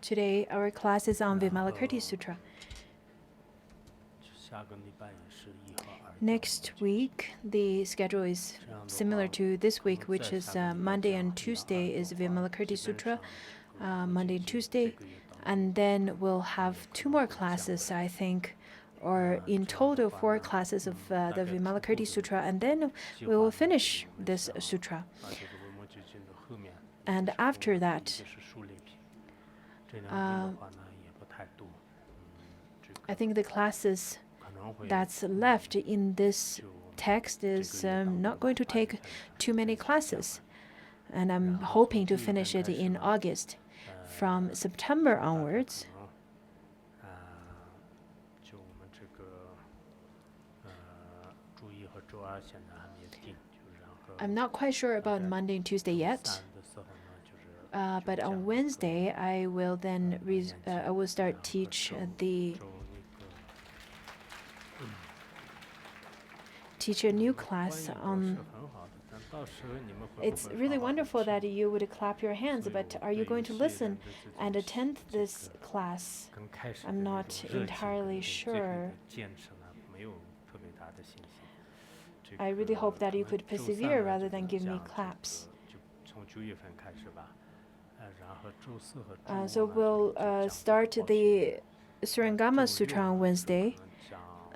Today, our class is on Vimalakirti Sutra. Next week, the schedule is similar to this week, which is Monday and Tuesday is Vimalakirti Sutra, Monday and Tuesday. And then we'll have 2 more classes, I think, or in total 4 classes of the Vimalakirti Sutra, and then we will finish this sutra. And after that, I think the classes that's left in this text is not going to take too many classes. And I'm hoping to finish it in August. From September onwards, I'm not quite sure about Monday and Tuesday yet. But on Wednesday, I will then I will start teach a new class on. It's really wonderful that you would clap your hands, but are you going to listen and attend this class? I'm not entirely sure. I really hope that you could persevere rather than give me claps. So we'll start the Surangama Sutra on Wednesday.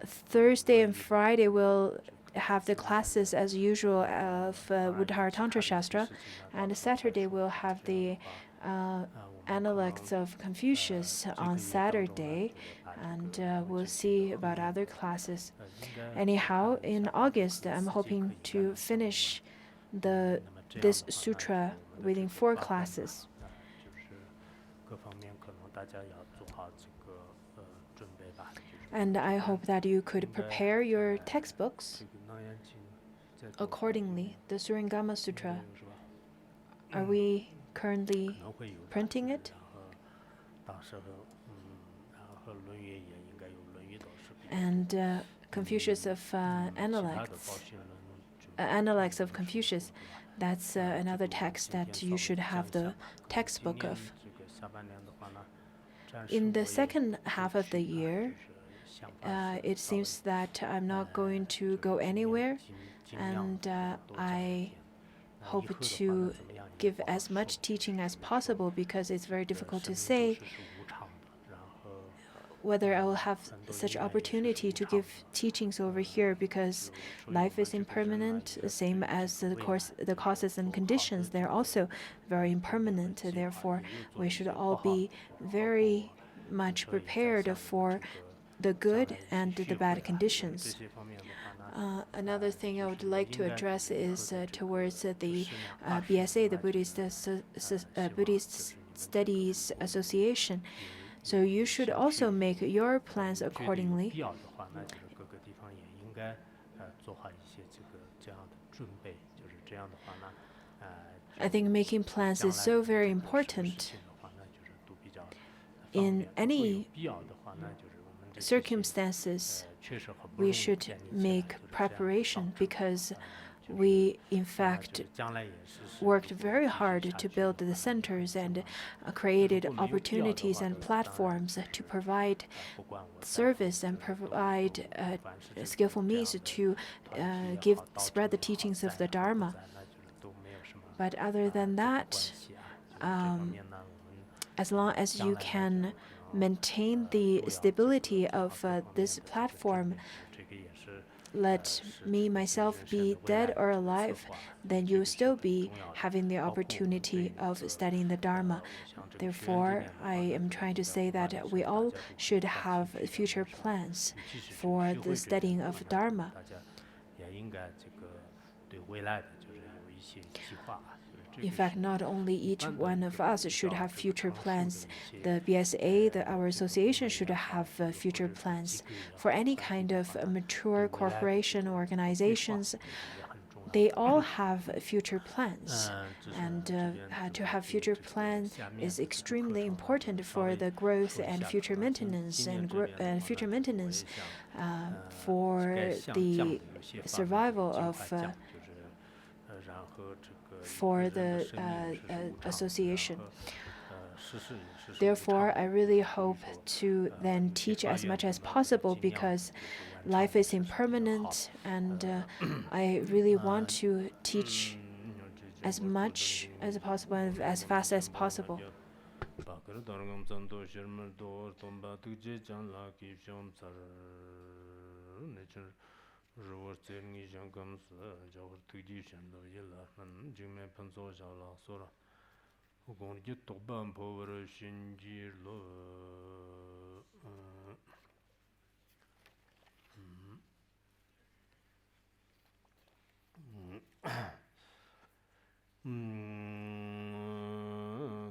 Thursday and Friday we'll have the classes as usual of Uddhara Tantra Shastra, and Saturday we'll have the Analects of Confucius on Saturday, and we'll see about other classes. Anyhow, in August, I'm hoping to finish this sutra within 4 classes. And I hope that you could prepare your textbooks accordingly. The Surangama Sutra, are we currently printing it? And Confucius of Analects of Confucius, that's another text that you should have the textbook of. In the second half of the year, it seems that I'm not going to go anywhere, and I hope to give as much teaching as possible, because it's very difficult to say whether I will have such opportunity to give teachings over here, because life is impermanent, same as the causes and conditions. They're also very impermanent. Therefore, we should all be very much prepared for the good and the bad conditions. Another thing I would like to address is towards the BSA, the Buddhist Studies Association. So you should also make your plans accordingly. I think making plans is so very important. In any circumstances, we should make preparation, because we, in fact, worked very hard to build the centers and created opportunities and platforms to provide service and provide skillful means to spread the teachings of the Dharma. But other than that, as long as you can maintain the stability of this platform, let me myself be dead or alive, then you'll still be having the opportunity of studying the Dharma. Therefore, I am trying to say that we all should have future plans for the studying of Dharma. In fact, not only each one of us should have future plans. The BSA, our association, should have future plans. For any kind of mature corporation or organizations, they all have future plans. And to have future plans is extremely important for the growth and future maintenance, for the survival of for the association. Therefore, I really hope to then teach as much as possible because life is impermanent, and I really want to teach as much as possible and as fast as possible.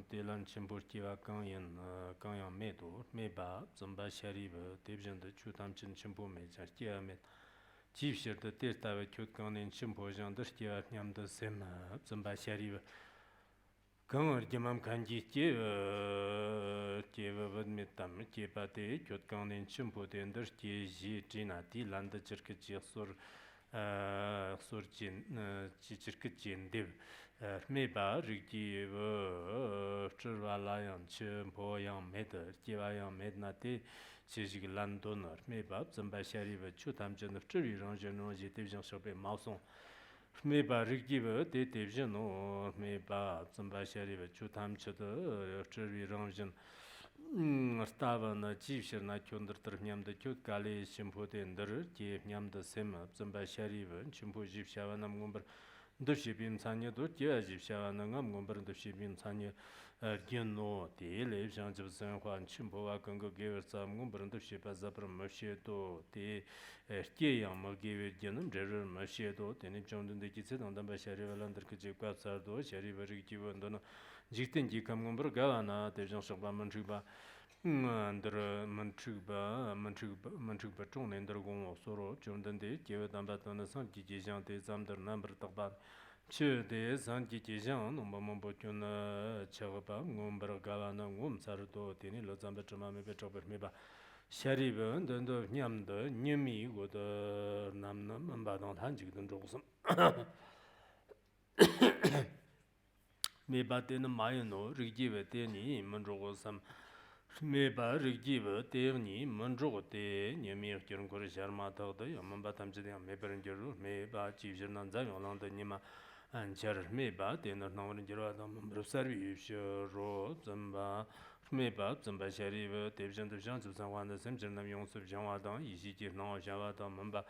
Telan Chimbo Kiva Kanyan Kanyang Medo, Meba, Zamba Shariba, Division the Chutam Chin Chimbo Major, Kiamet, Chief Shir the Testa Chutkan in Chimbo Jan, the Stia Nyam the Sema, Zamba Shariba. Kangar Jamam Kanji Kiva Vadmitam, Kipate, Chutkan in Chimbo, the Understi Gina, Tilan the Chirkachir Surchin, Chichirkachin Div. Meba Riki Churvalayan Chimpoyan Meder, Kivayan Mednati, Chizig Landonor, Meba, Zambashari, Chutamjan of Churi Ranjan, Division Shoppe Mauson. Meba Riki, the division or Meba, Zambashari, Chutam Chutta, Churi Ranjan. Stavan, Chief Shernakundar Termiam, the Chut Kali, Shimpotender, Kiev Yam the Sema, Zambashari, Chimpo Jip Shavanam Gumber. Dushibim Sanya do Jazib Shavanangam Gumber Dushibim Sanya Gino, the Eleve Jean of San Juan Chimboa Congo gave us some Gumber and Duship as a Machedo, the Kiam gave it Genum, Jerry Machedo, then John the Kitset on the Bashari under Kijika Sardo, Sherry very given Dona Jitin Jikam Gumber Gavana, the Jean Shabamanjuba. Under Manchuba Tone and Dragon of Soro, Jondan de Kivatambatana San Kijian, the Zamder number Taban, Che de San Kijian, Umbamambotuna Chavapa, Umbra Gavana, Sardo, Tini, Lozambachama, Meba, Shariba, and the Nyam, the Nimi, with the Namnam, and Badon Hanjik and Josam. Meba then Mayano, Rigiva, Teni, Mandrosam. Meba Rigiva, Tevni, Mandrote, Yamir Kirkor Sharmata, Yamambatam Jadiam, Meberangeru, Meba, Chief Jananza, Yolanda Nima, and Cher Meba, Tenor Navangeradam, Brusavi, Ro, Zamba, Meba, Zamba Shariva, Devision of Jans of San Juan, the Simpson of Yons of Javadan, Easy No Javata, Mamba,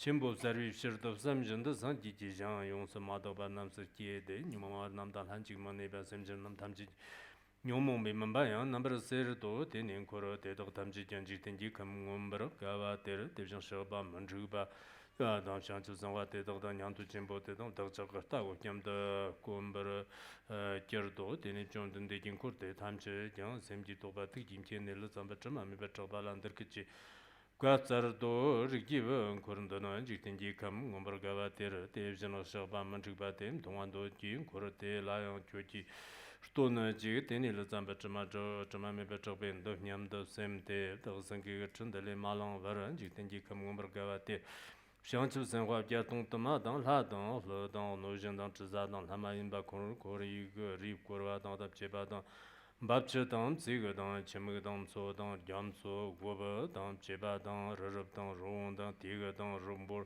Chimbo Sarvi, Shirt of Samjan, the San Gijan, Yons of Madabanam Saki, Numa Namdan Hanchik Maneba, Simpson Tamji. Nyomong Bimbayan, number of Serto, Tenin Koro, Tedo Tamji Janji, Kamumber, Gava, Division Shoba, Manjuba, Gadam Shantu Zanwa, Tedo, Yantu Jimbo, Tedo, Jakarta, Yam the Kumber, Gerdo, Teni John de Jinkurte, Tamche, Jan, Semji Toba, Tikim, Zambachama, Mibachaba, and the Kichi. Quazzardo, Rigiva, Corondona, Jitinji Kam, Gumber Gava, Division of Shoba, Manjuba, Tomando, Jim, Korote, Lion, Chuchi. Stone Jig, Teni Lazamba Chamajo, Chamami Betobin, Donyam, the same day, the Sangi Chundale Malon Varan, Jitinji Kamumber Gavate, Shanchu Sanwa Gaton Tomadan, Ladon, Lodon, Nojan, Chazadon, Hamaimba Kori, Rip Korvadan, Chebadan, Babchetan, Zigadon, Chemadan, Sodan, Jamso, Goba, Dam Chebadan, Rarabdan, Rondan, Tigadan, Rumbur.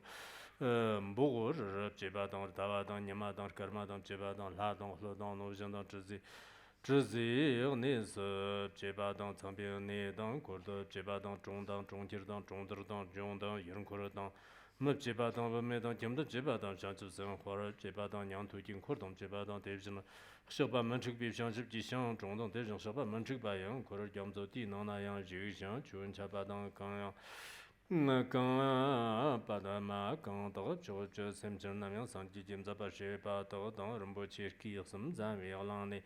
Bogur, Chebadan, Tavadan, Yamadan, Karmadan, Chebadan, Ladon, Lodon, Nojandan, Chizi, Nis, Chebadan, Tampion, Nedan, Korda, Chebadan, Jondan, Jontirdan, Jonderdan, Jondan, Yunkoradan, Mupchebadan, Medan, Kimda, Chebadan, Chanchu, Hora, Chebadan, Yantu, Kordon, Chebadan, Division, Shoba Manchuk, Bishanship, Jishan, Jondan, Division, Shoba Manchuk Bayan, Kor Jamzo, Nana Yang, Jujan, Chun Chabadan, Kanyang. Quand Padama, quand George Simpson, Namian, Santi Jim Zabashi, Pato, Rumbo Chirki, some Zami, Olani,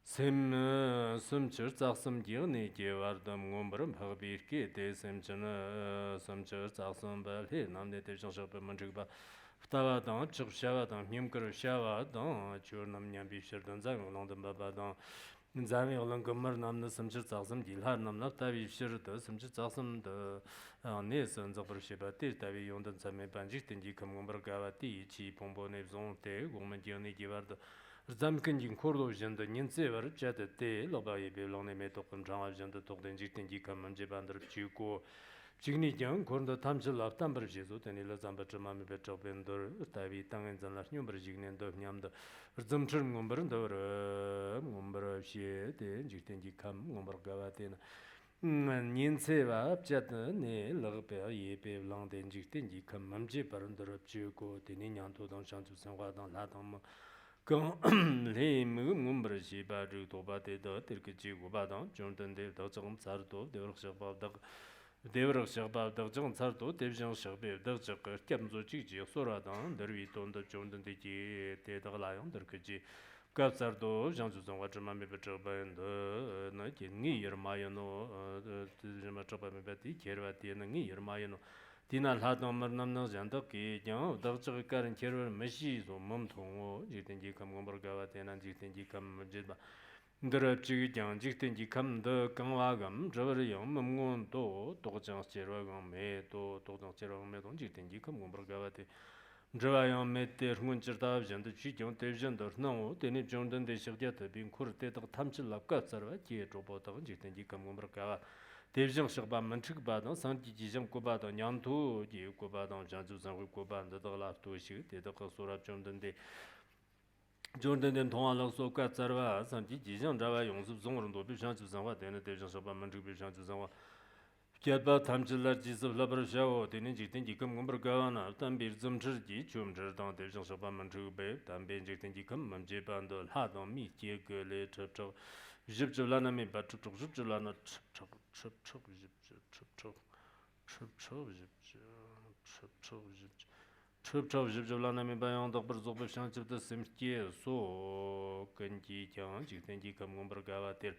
some church, some Dioni, Givardam, Gumbrum, Habirki, De Simpson, some church, some Bell, Namnation Shop, Manjuba, Tavadan, Chuk Shavadan, Himker Shavadon, Churnam Yambi Shirdan, London Babadan. Zami olan gomar namna samchir tsaksam dilhar namna tabi shirda samchir tsaksam da ne san zabar sheba te tabi yondan tsame banjik tenji kam gombar gawa ti chi pombo ne zon te goma dione givar da zam kanjin kordo janda nyinse var chata te loba yebe longne me tokam jangwa janda tokden jik tenji kam mamje bandar chiko Chigni kyang korda tamchil lab tambar shizu teni la zamba chamami pe chokbendur tabi tangan zanlar nyumbar jignen do nyamda zamchir ngombar ndawar ngombar shie ten jikten jikam ngombar gawa ten nyinse wa abjat ne lagpe yepe lang ten jikten jikam mamche parandar abchiyo teni nyanto dang shanchu sangwa dang la dang ma kang le ngombar shi ba rik toba te da terke chi guba dang chontan de da chagam tsar to dewarak shakbab dag Devrag shakbab dag jang tsar to devjang shakbab dag chak kyam zo chik ji sora dang darwi tonda chondan de ji te dag layang dar ka ji kab tsar to jang zu zang wa chama me ba chakbayan da na ki ngi yar maya no jama chakba me ba ti kerwa ti na ngi yar maya no Tina la dang mar nam nang jang dag ki jang dag chak karan kerwa ma shi zo mam thong o jikten ji kam gombar gawa tenan jikten ji kam jidba Ndarab chigi jang jikten ji kam da kangwa gam zhabar yang mam ngon to tokchang cherwa gang me to tokchang cherwa gang me tong jikten ji kam gombar gawa te zhabar yang me te rungun chirtaab jang da chi jang te vjan dar nang o teni jang dan de shakja ta bin kur te tak tamchil lap ka tsarwa kiye chobo tak jikten ji kam gombar gawa te vjan shakba manchik ba dang san ji ji jam ko ba dang nyang to ji ko ba dang jang zu zang hui ko ba da dag lap to shik te tak sorab jang dan de Jordan Tonga Lakso Ka Tsarwa Santi Jijang Jawa Yongsup Zongron Dobi Shanchu Sangwa Tene Devjang Shaba Manchuk Bi Shanchu Sangwa Kyatba Tamchilar Jisab Labar Shao Tene Jikten Jikam Gombar Gawana Tambir Zumchir Ji Chum Chirtang Devjang Shaba Manchuk Be Tambir Jikten Jikam Mamje Bando Hadang Mi Jie Ge Le Chab Chab Jib Chab Lana Mi Ba Chab Chab Jib Chab Lana Chab Chab Chab Jib Chab Chab Chab Chab Jib Chab Chab Jib Chub chub jib jib lana mi bayang dakbar zogbar shang chib da simchie so kanji kyang jikten ji kam gombar gawa ter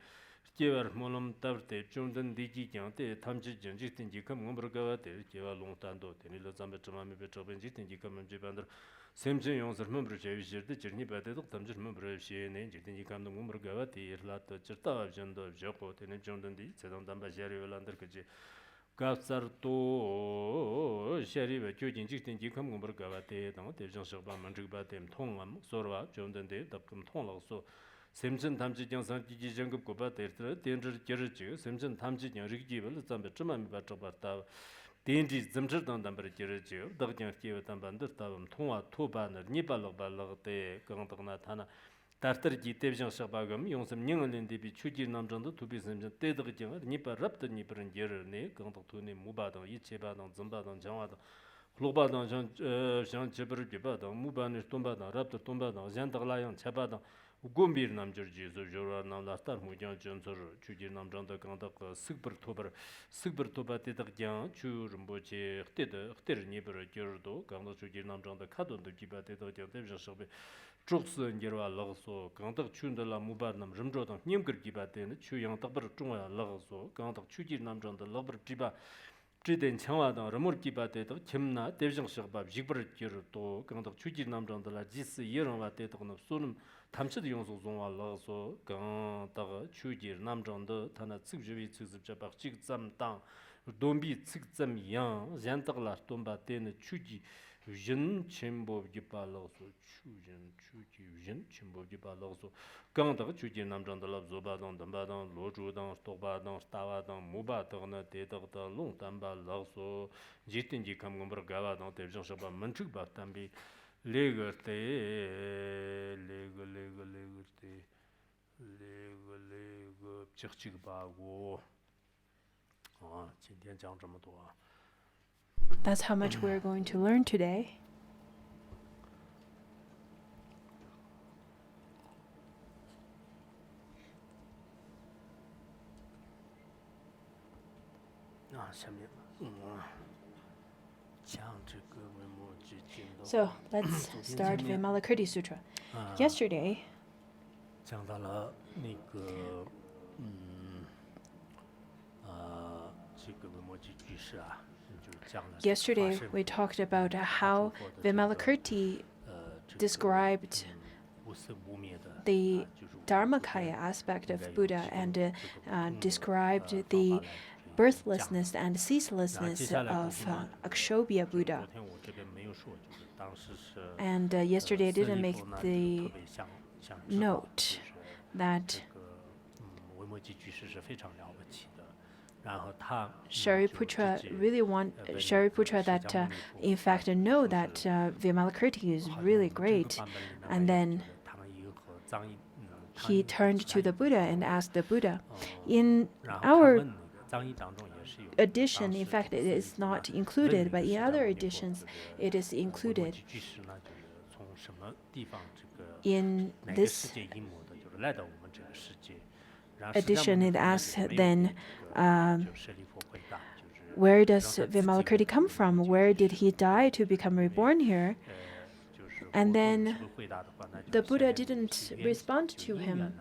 Kyevar molam tabte chumdan diji kyang te tamchi jang jikten ji kam gombar gawa ter kyewa long tando teni la zamba chama mi be choben jikten ji kam mamje bandar semchen yongsar mambar chevi shirde chirni bade dok tamchir mambar shie ne jikten ji kam dang gombar gawa ter la ta chirta wab jando joko teni chumdan di tsedang damba shari walandar kaji Kapsar to shari wa kyojin jikten ji kam gombar gawa te dang devjang shakba manchik ba tem thong am sorwa chondan de dakam thong lag so semchen tamchi jang san ji ji jang ko ba ter ter tenjir jer ji semchen tamchi jang rig ji bal zambe chama mi ba chaba ta tenji zamchir dang dam bar jer ji dag jang ki wa tam ban der ta thong wa to ba nar ni ba lag te gang dag na thana Tartar ji devjang shakba gam yongsam nyingan len debi chujir namjang da tubi semjang te dag jang nipa rabda niparan jer ne gang dag tu ne muba dang yi cheba dang zamba dang jangwa dang lukba dang shang chebar jiba dang muba ne stomba dang rabda stomba dang zyan dag la yang cheba dang gombir namjar ji zo jorwa nam la tar mu jang jansar chujir namjang da gang dag sikbar toba te dag jang chu rinpo che khter niparan jer do gang dag chujir namjang da kadon do jiba te dag jang devjang shakba Chuksa ngerwa lagso, gangdak chundala mubar nam rimzhodang nyamgar giba tena chu yang takbar chungwa lagso, gangdak chujir namzhanda lagbar jiba chiden changwa dang ramur giba tena kimna devjang shakbab jikbar jir to, gangdak chujir namzhanda la jisi yerangwa tena sunum tamchid yongso zongwa lagso, gangdak chujir namzhanda tana tsik zhivi tsik zibchabak chik tsam tang, dombi tsik tsam yang, zyantaklar tomba tena chuji yin chenpo gipa lagso yin chenpo gipa lagso gang daga chuji namzhang dalab zoba dang damba dang lo zhu dang stokba dang stawa dang muba daga na de daga da long damba lagso jiten ji kam gombar gawa dang devjang shaba manchik ba dambi legar te chik chik ba go jin jang zhe me duo That's how much we're going to learn today. So let's start Vimalakirti Sutra. Yesterday, we talked about how Vimalakirti described the Dharmakaya aspect of Buddha and described the birthlessness and ceaselessness of Akshobhya Buddha. And yesterday I didn't make the note that Shariputra really Shariputra that in fact know that Vimalakirti is really great, and then he turned to the Buddha and asked the Buddha. In our edition, in fact, it is not included, but in other editions, it is included. In this edition, it asks then, where does Vimalakirti come from? Where did he die to become reborn here? And then the Buddha didn't respond to him.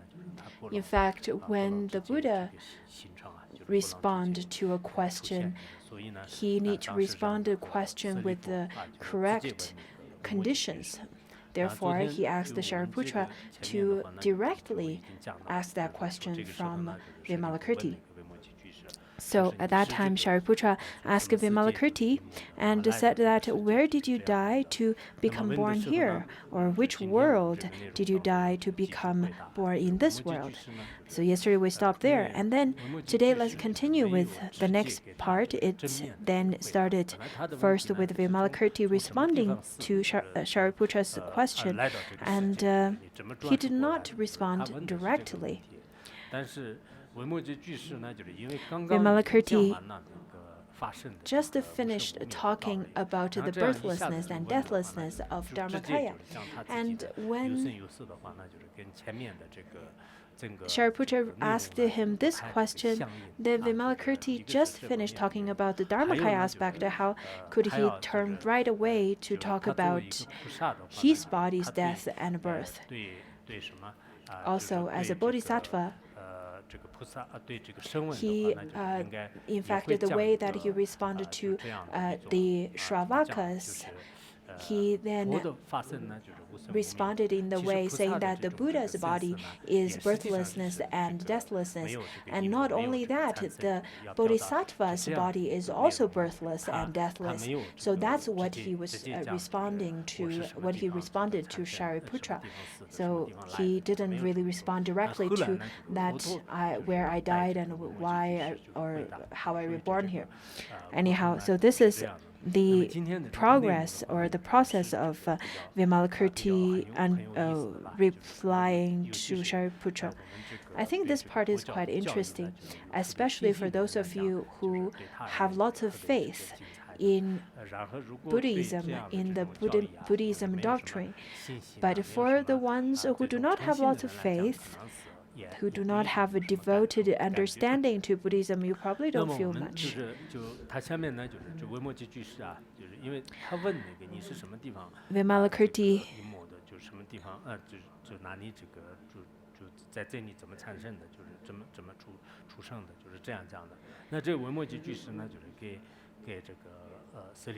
In fact, when the Buddha responds to a question, he needs to respond to a question with the correct conditions. Therefore, he asked the Shariputra to directly ask that question from Vimalakirti. So at that time, Shariputra asked Vimalakirti and said that, where did you die to become born here? Or which world did you die to become born in this world? So yesterday we stopped there. And then today let's continue with the next part. It then started first with Vimalakirti responding to Shariputra's question. And he did not respond directly. Vimalakirti just finished talking about the birthlessness and deathlessness of Dharmakaya. And when Shariputra asked him this question, then Vimalakirti just finished talking about the Dharmakaya aspect. How could he turn right away to talk about his body's death and birth? Also, as a bodhisattva, he, in fact, the way that he responded to the Shravakas, he then responded in the way saying that the Buddha's body is birthlessness and deathlessness. And not only that, the Bodhisattva's body is also birthless and deathless. So that's what he was responding to, what he responded to Shariputra. So he didn't really respond directly to that, where I died and why or how I reborn here. Anyhow, so this is the progress or the process of Vimalakirti and replying to Shariputra. I think this part is quite interesting, especially for those of you who have lots of faith in Buddhism, in the Buddhism doctrine. But for the ones who do not have lots of faith, who do not have a devoted understanding to Buddhism, you probably don't feel much. Vimalakirti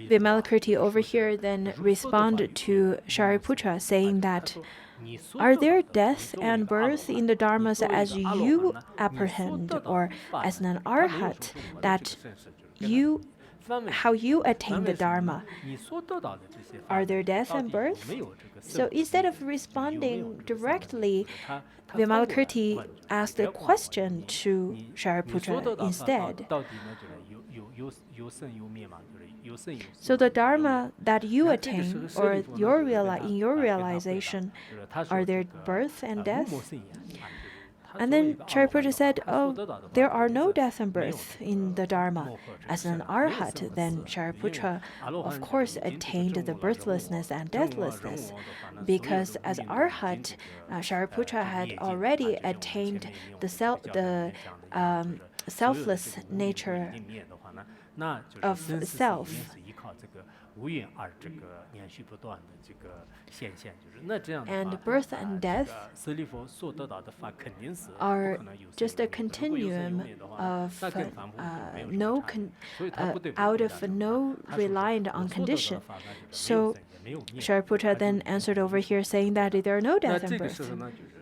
Vimalakirti over here then responded to Shariputra saying that, are there death and birth in the dharmas as you apprehend, or as an arhat, that how you attain the dharma? Are there death and birth? So instead of responding directly, Vimalakirti asked a question to Shariputra instead. So the dharma that you attain, or in your realization, are there birth and death? And then Shariputra said, oh, there are no death and birth in the dharma. As an arhat, then Shariputra, of course, attained the birthlessness and deathlessness, because as arhat, Shariputra had already attained the selfless nature of self. And birth and death are just a continuum of out of no reliant on condition. So Shariputra then answered over here saying that there are no death and birth.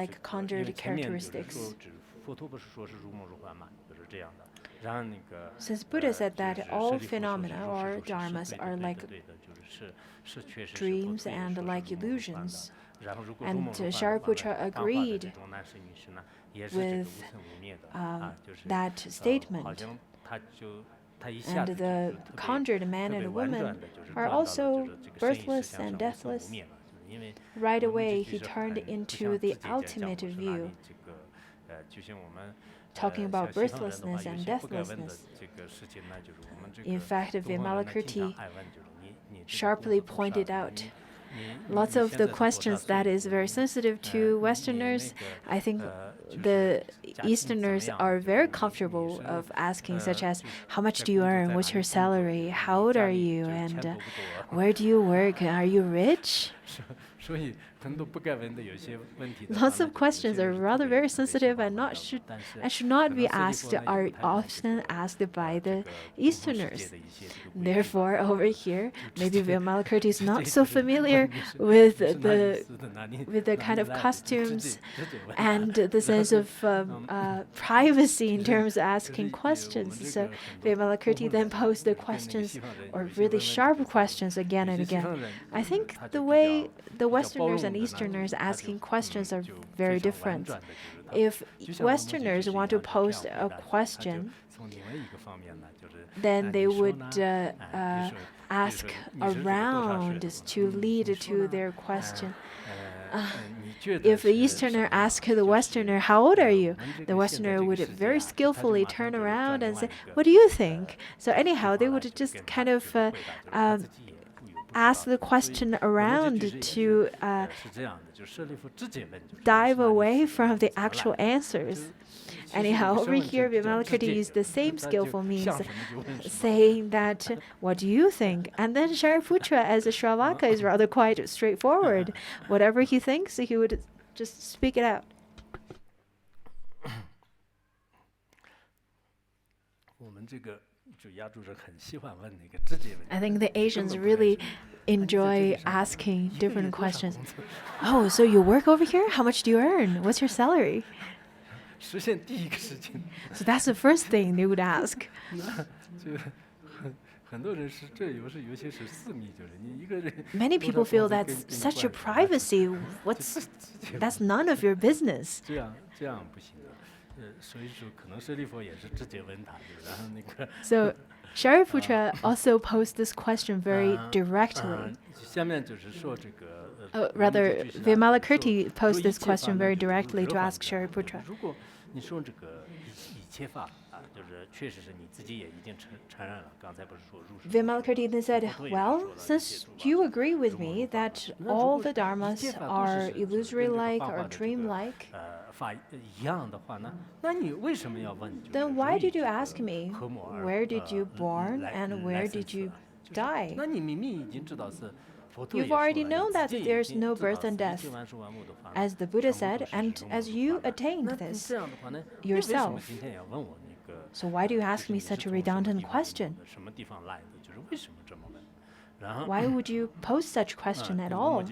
like conjured characteristics. Since Buddha said that all phenomena or dharmas are like dreams and like illusions, and Shariputra agreed with that statement. And the conjured man and woman are also birthless and deathless. Right away, he turned into the ultimate view, talking about birthlessness and deathlessness. In fact, Vimalakirti sharply pointed out lots of the questions that is very sensitive to Westerners. I think the Easterners are very comfortable of asking, such as, how much do you earn? What's your salary? How old are you? And where do you work? Are you rich? Lots of questions are rather very sensitive and should not be asked, are often asked by the Easterners. Therefore, over here, maybe Vimalakirti is not so familiar with the kind of costumes and the sense of privacy in terms of asking questions. So Vimalakirti then posed the questions, or really sharp questions, again and again. I think the way the Westerners and Easterners asking questions are very different. If Westerners want to pose a question, then they would ask around to lead to their question. If the Easterner asks the Westerner, how old are you? The Westerner would very skillfully turn around and say, what do you think? So anyhow, they would just kind of ask the question around to dive away from the actual answers. Anyhow, over here, Vimalakirti used the same skillful means, saying that, what do you think? And then Shariputra, as a Shravaka, is rather quite straightforward. Whatever he thinks, he would just speak it out. I think the Asians really enjoy asking different questions. Oh, so you work over here? How much do you earn? What's your salary? So that's the first thing they would ask. Many people feel that's such a privacy. That's none of your business. So Shariputra also posed this question very directly. Rather, Vimalakirti posed this question very directly to ask Shariputra. Vimalakirti then said, well, since you agree with me that all the dharmas are illusory-like or dream-like, then why did you ask me, where did you born and where did you die? You've already known that there's no birth and death, as the Buddha said, and as you attained this yourself. So why do you ask me such a redundant question? Why would you pose such question at all?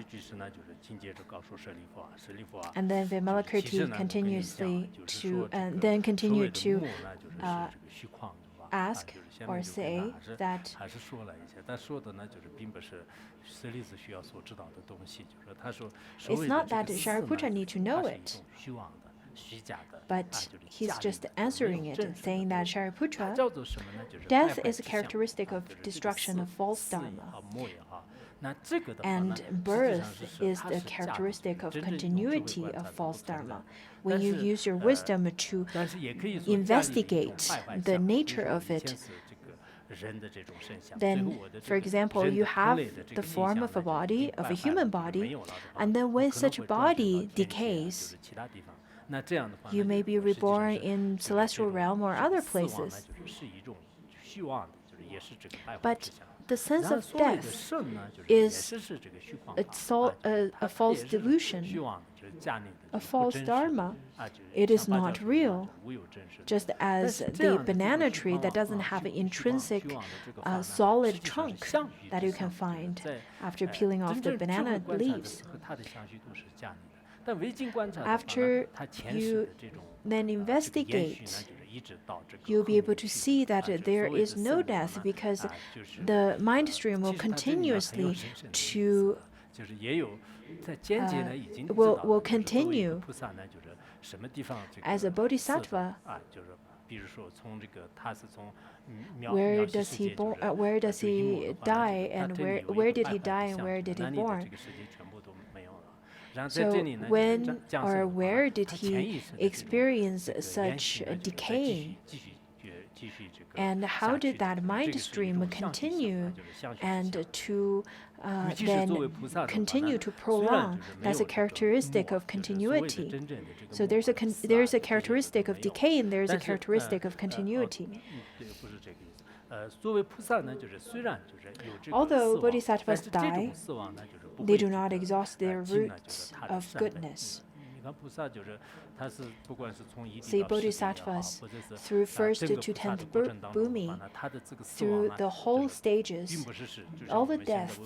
And then Vimalakirti continued to ask or say that it's not that Shariputra need to know it, but he's just answering it, saying that Shariputra, death is a characteristic of destruction of false dharma, and birth is the characteristic of continuity of false dharma. When you use your wisdom to investigate the nature of it, then, for example, you have the form of a body, of a human body, and then when such a body decays, you may be reborn in celestial realm or other places. But the sense of death is a false delusion, a false dharma. It is not real. Just as the banana tree that doesn't have an intrinsic solid trunk that you can find after peeling off the banana leaves. After you then investigate, you'll be able to see that there is no death because the mind stream will continuously to will continue as a bodhisattva. Where does he born? Where does he die? And where did he die? And where did he born? So when or where did he experience such decay? And how did that mind stream continue and to then continue to prolong? That's a characteristic of continuity. So there's a characteristic of decay and there's a characteristic of continuity. Although bodhisattvas die, they do not exhaust their roots of goodness. See, bodhisattvas, through first to 10th bhumi, through the whole stages, all the death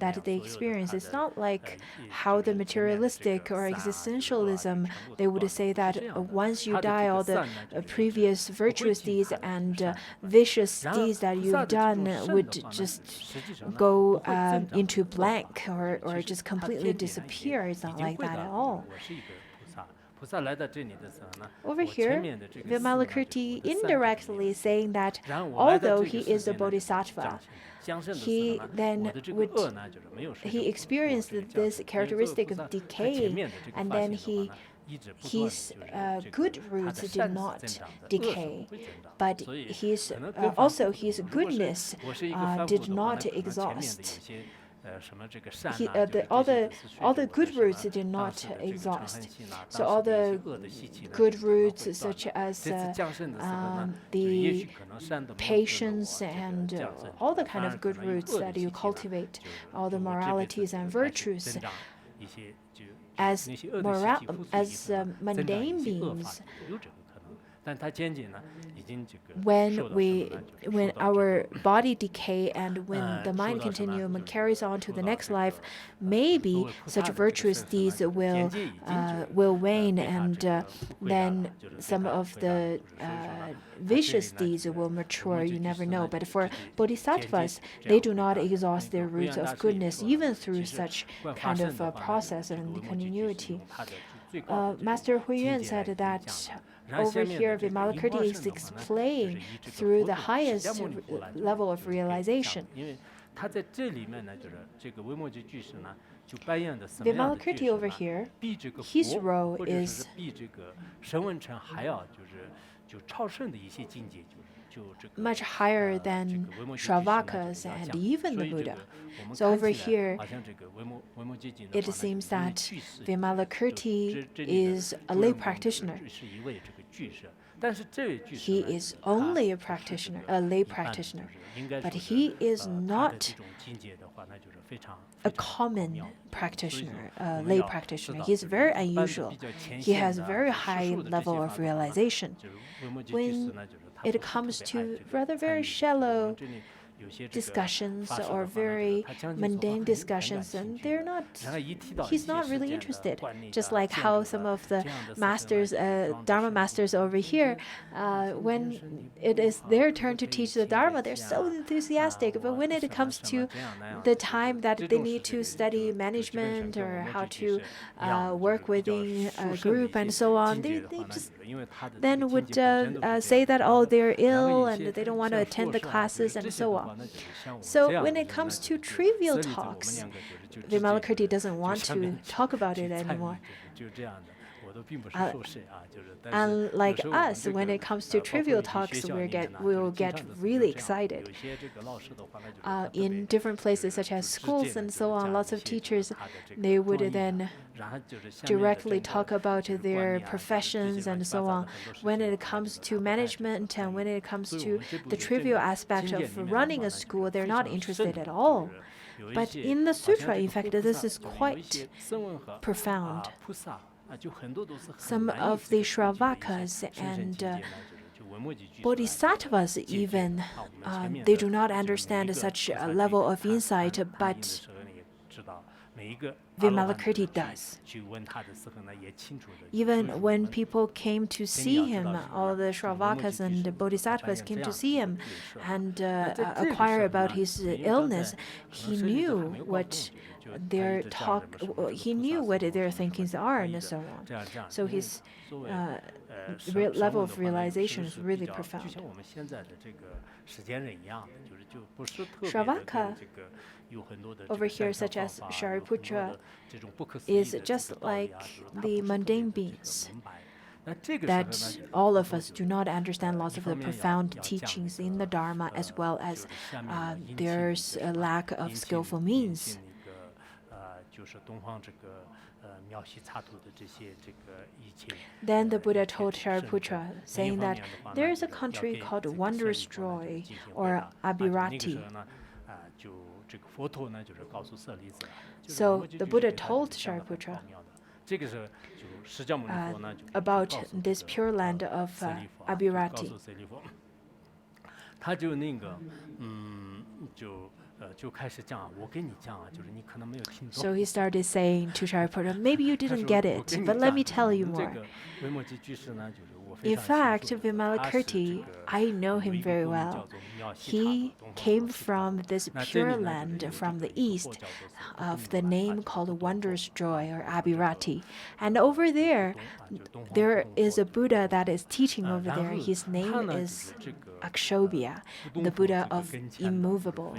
that they experience, it's not like how the materialistic or existentialism, they would say that once you die, all the previous virtuous deeds and vicious deeds that you've done would just go into blank or just completely disappear. It's not like that at all. Over here, Vimalakirti indirectly saying that although he is a bodhisattva, he experienced this characteristic of decay, and then his good roots did not decay, but his goodness did not exhaust. All the good roots did not exhaust. So all the good roots, such as the patience and all the kind of good roots that you cultivate, all the moralities and virtues, as mundane beings. When our body decay and when the mind continuum carries on to the next life, maybe such virtuous deeds will wane, and then some of the vicious deeds will mature. You never know. But for bodhisattvas, they do not exhaust their roots of goodness even through such kind of process and continuity. Master Huiyuan said that over here, Vimalakirti is explained through the highest level of realization. Vimalakirti over here, his role is much higher than Shravakas and even the Buddha. So over here, it seems that Vimalakirti is a lay practitioner. He is only a lay practitioner, but he is not a common practitioner, a lay practitioner. He is very unusual. He has a very high level of realization. When it comes to rather very shallow discussions or very mundane discussions, and he's not really interested. Just like how some of the masters, Dharma masters over here, when it is their turn to teach the Dharma, they're so enthusiastic. But when it comes to the time that they need to study management or how to work within a group and so on, they just then would say that, oh, they're ill and they don't want to attend the classes and so on. So when it comes to trivial talks, Vimalakirti doesn't want to talk about it anymore. Unlike us, when it comes to trivial talks, we'll get really excited. In different places, such as schools and so on, lots of teachers, they would then directly talk about their professions and so on. When it comes to management and when it comes to the trivial aspect of running a school, they're not interested at all. But in the sutra, in fact, this is quite profound. Some of the Shravakas and bodhisattvas even, they do not understand such a level of insight, but Vimalakirti does. Even when people came to see him, all the Shravakas and the Bodhisattvas came to see him and acquire about his illness, he knew what he knew what their thinkings are and so on. So his level of realization is really profound. Shravaka over here, such as Shariputra, is just like the mundane beings, that all of us do not understand lots of the profound teachings in the Dharma, as well as there's a lack of skillful means. Then the Buddha told Shariputra, saying that there is a country called Wondrous Joy, or Abhirati. So the Buddha told Shariputra about this pure land of Abhirati. So he started saying to Shariputra, maybe you didn't get it, but let me tell you more. In fact, Vimalakirti, I know him very well. He came from this pure land from the east of the name called Wondrous Joy, or Abhirati. And over there is a Buddha that is teaching over there. His name is Akshobhya, the Buddha of immovable.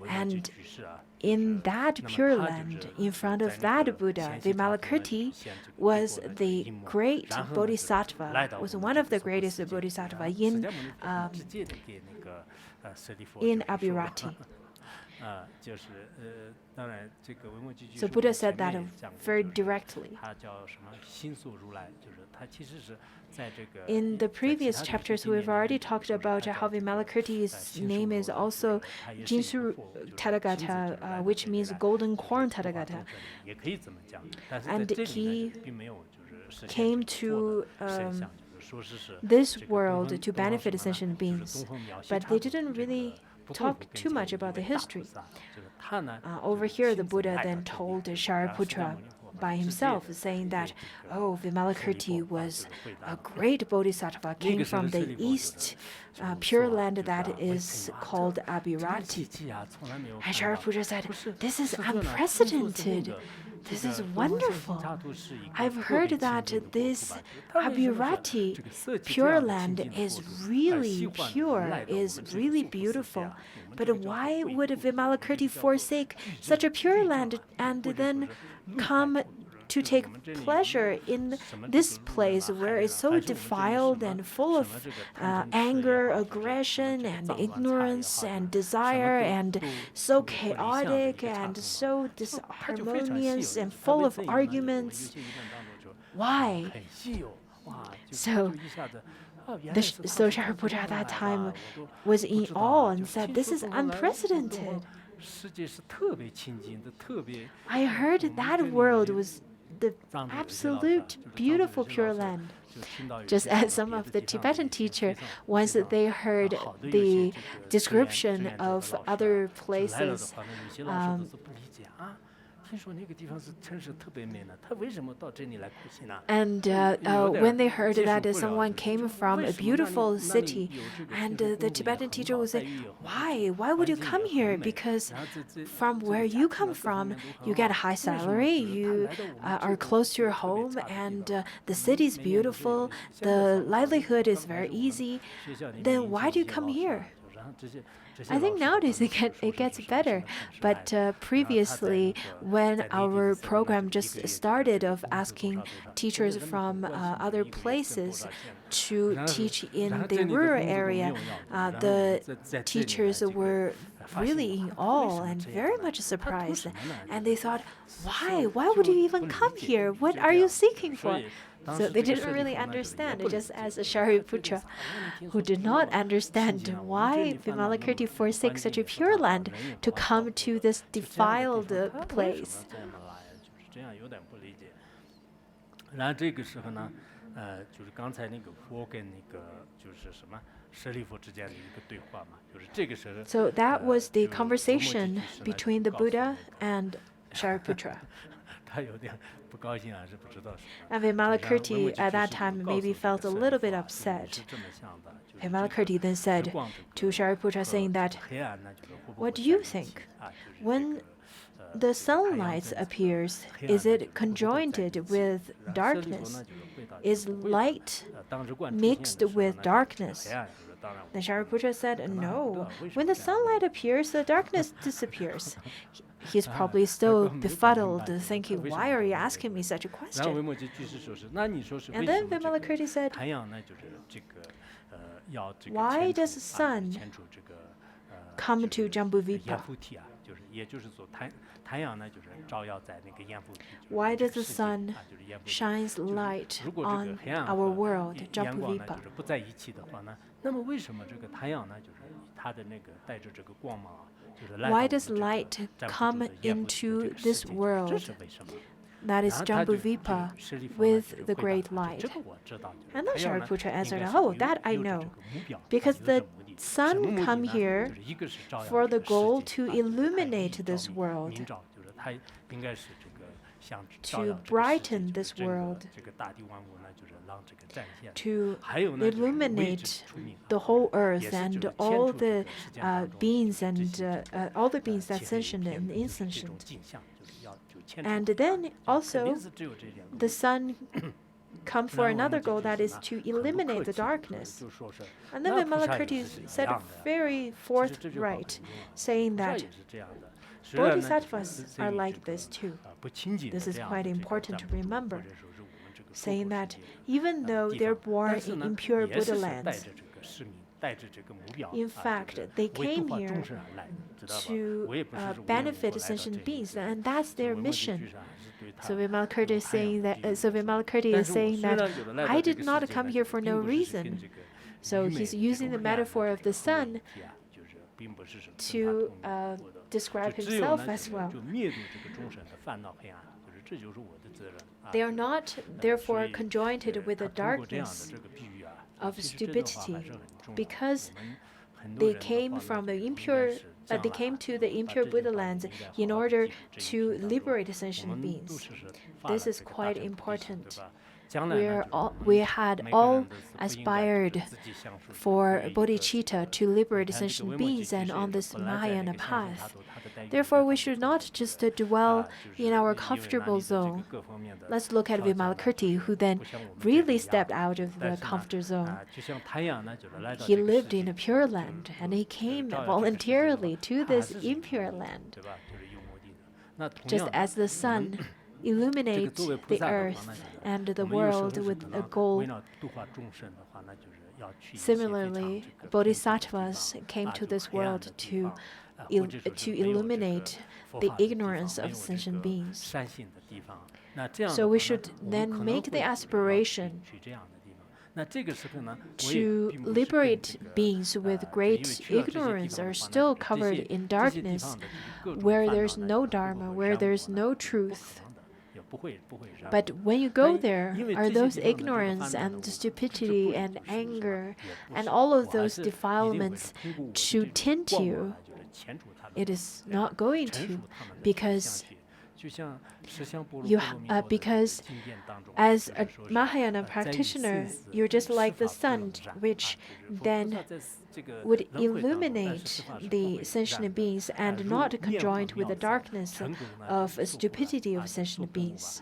And in that pure land, in front of that Buddha, Vimalakirti was the great bodhisattva, was one of the greatest bodhisattva in Abhirati. So Buddha said that very directly. In the previous chapters, we've already talked about how Vimalakirti's name is also Jinsu Tathagata, which means golden corn Tathagata. And he came to this world to benefit sentient beings, but they didn't really talk too much about the history. Over here, the Buddha then told Shariputra by himself, saying that, oh, Vimalakirti was a great bodhisattva, came from the east pure land that is called Abhirati. And Shariputra said, this is unprecedented. This is wonderful. I've heard that this Abhirati pure land is really pure, is really beautiful. But why would Vimalakirti forsake such a pure land and then come to take pleasure in this place where it's so defiled and full of anger, aggression, and ignorance and desire, and so chaotic and so disharmonious and full of arguments? Why? So Shariputra at that time was in awe and said, this is unprecedented. I heard that world was the absolute beautiful pure land. Just as some of the Tibetan teachers, once they heard the description of other places, and when they heard that someone came from a beautiful city, and the Tibetan teacher would say, why would you come here? Because from where you come from, you get a high salary, you are close to your home, and the city is beautiful, the livelihood is very easy. Then why do you come here? I think nowadays it gets better, but previously, when our program just started of asking teachers from other places to teach in the rural area, the teachers were really in awe and very much surprised, and they thought, why would you even come here? What are you seeking for? So they didn't really understand, just as Shariputra, who did not understand why Vimalakirti forsake such a pure land to come to this defiled place. So that was the conversation between the Buddha and Shariputra. And Vimalakirti at that time maybe felt a little bit upset. Vimalakirti then said to Shariputra, saying that, what do you think? When the sunlight appears, is it conjoined with darkness? Is light mixed with darkness? Then Shariputra said, no. When the sunlight appears, the darkness disappears. He's probably still befuddled, thinking, why are you asking me such a question? And then Vimalakirti said, why does the sun come to Jambudvipa? Why does the sun shines light on our world, Jambudvipa? Why does light come into this world, that is Jambudvipa, with the great light? And then Shariputra answered, oh, that I know. Because the sun come here for the goal to illuminate this world, to brighten this world, to illuminate the whole earth and all the beings and all the beings that's sentient and insentient. And then also the sun come for another goal, that is to eliminate the darkness. And then Vimalakirti said very forthright, saying that bodhisattvas are like this too. This is quite important to remember, saying that even though they're born in impure Buddha lands, in fact, they came here to benefit sentient beings, and that's their mission. So Vimalakirti is saying that, I did not come here for no reason. So he's using the metaphor of the sun to describe himself as well. They are not, therefore, conjoined with the darkness of stupidity, because they came from the impure. They came to the impure Buddha lands in order to liberate sentient beings. This is quite important. We had all aspired for bodhicitta to liberate sentient beings and on this Mahayana path. Therefore, we should not just dwell in our comfortable zone. Let's look at Vimalakirti, who then really stepped out of the comfort zone. He lived in a pure land, and he came voluntarily to this impure land. Just as the sun illuminates the earth and the world with a goal, similarly, bodhisattvas came to this world to illuminate the ignorance of sentient beings. So we should then make the aspiration to liberate beings with great ignorance or still covered in darkness, where there's no dharma, where there's no truth. But when you go there, are those ignorance and stupidity and anger and all of those defilements to tint you? It is not going to, because as a Mahayana practitioner, you're just like the sun, which then would illuminate the sentient beings and not conjoined with the darkness of stupidity of sentient beings.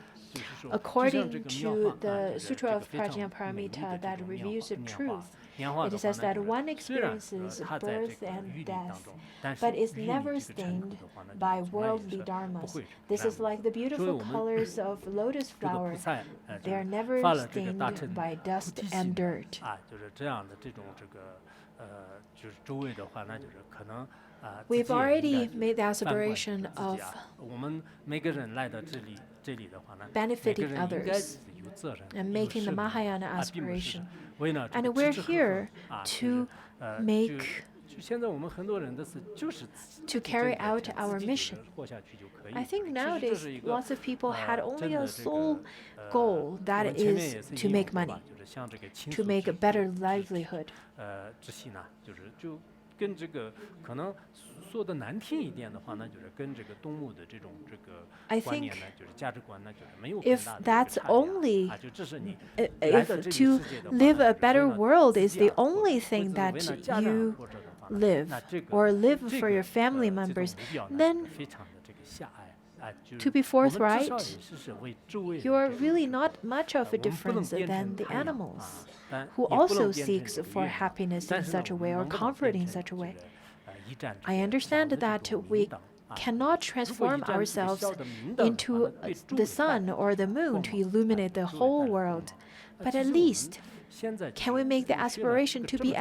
According to the Sutra of Prajnaparamita that reveals the truth, it says that one experiences birth and death, but is never stained by worldly dharmas. This is like the beautiful colors of lotus flower. They are never stained by dust and dirt. We've already made the aspiration of benefiting others and making the Mahayana aspiration. And we're here to make to carry out our mission. I think nowadays lots of people had only a sole goal, that is to make money, to make a better livelihood. I think if that's only, if to live a better world is the only thing that you live or live for your family members, then to be forthright, you're really not much of a difference than the animals who also seeks for happiness in such a way or comfort in such a way. I understand that we cannot transform ourselves into the sun or the moon to illuminate the whole world, but at least can we make the aspiration to be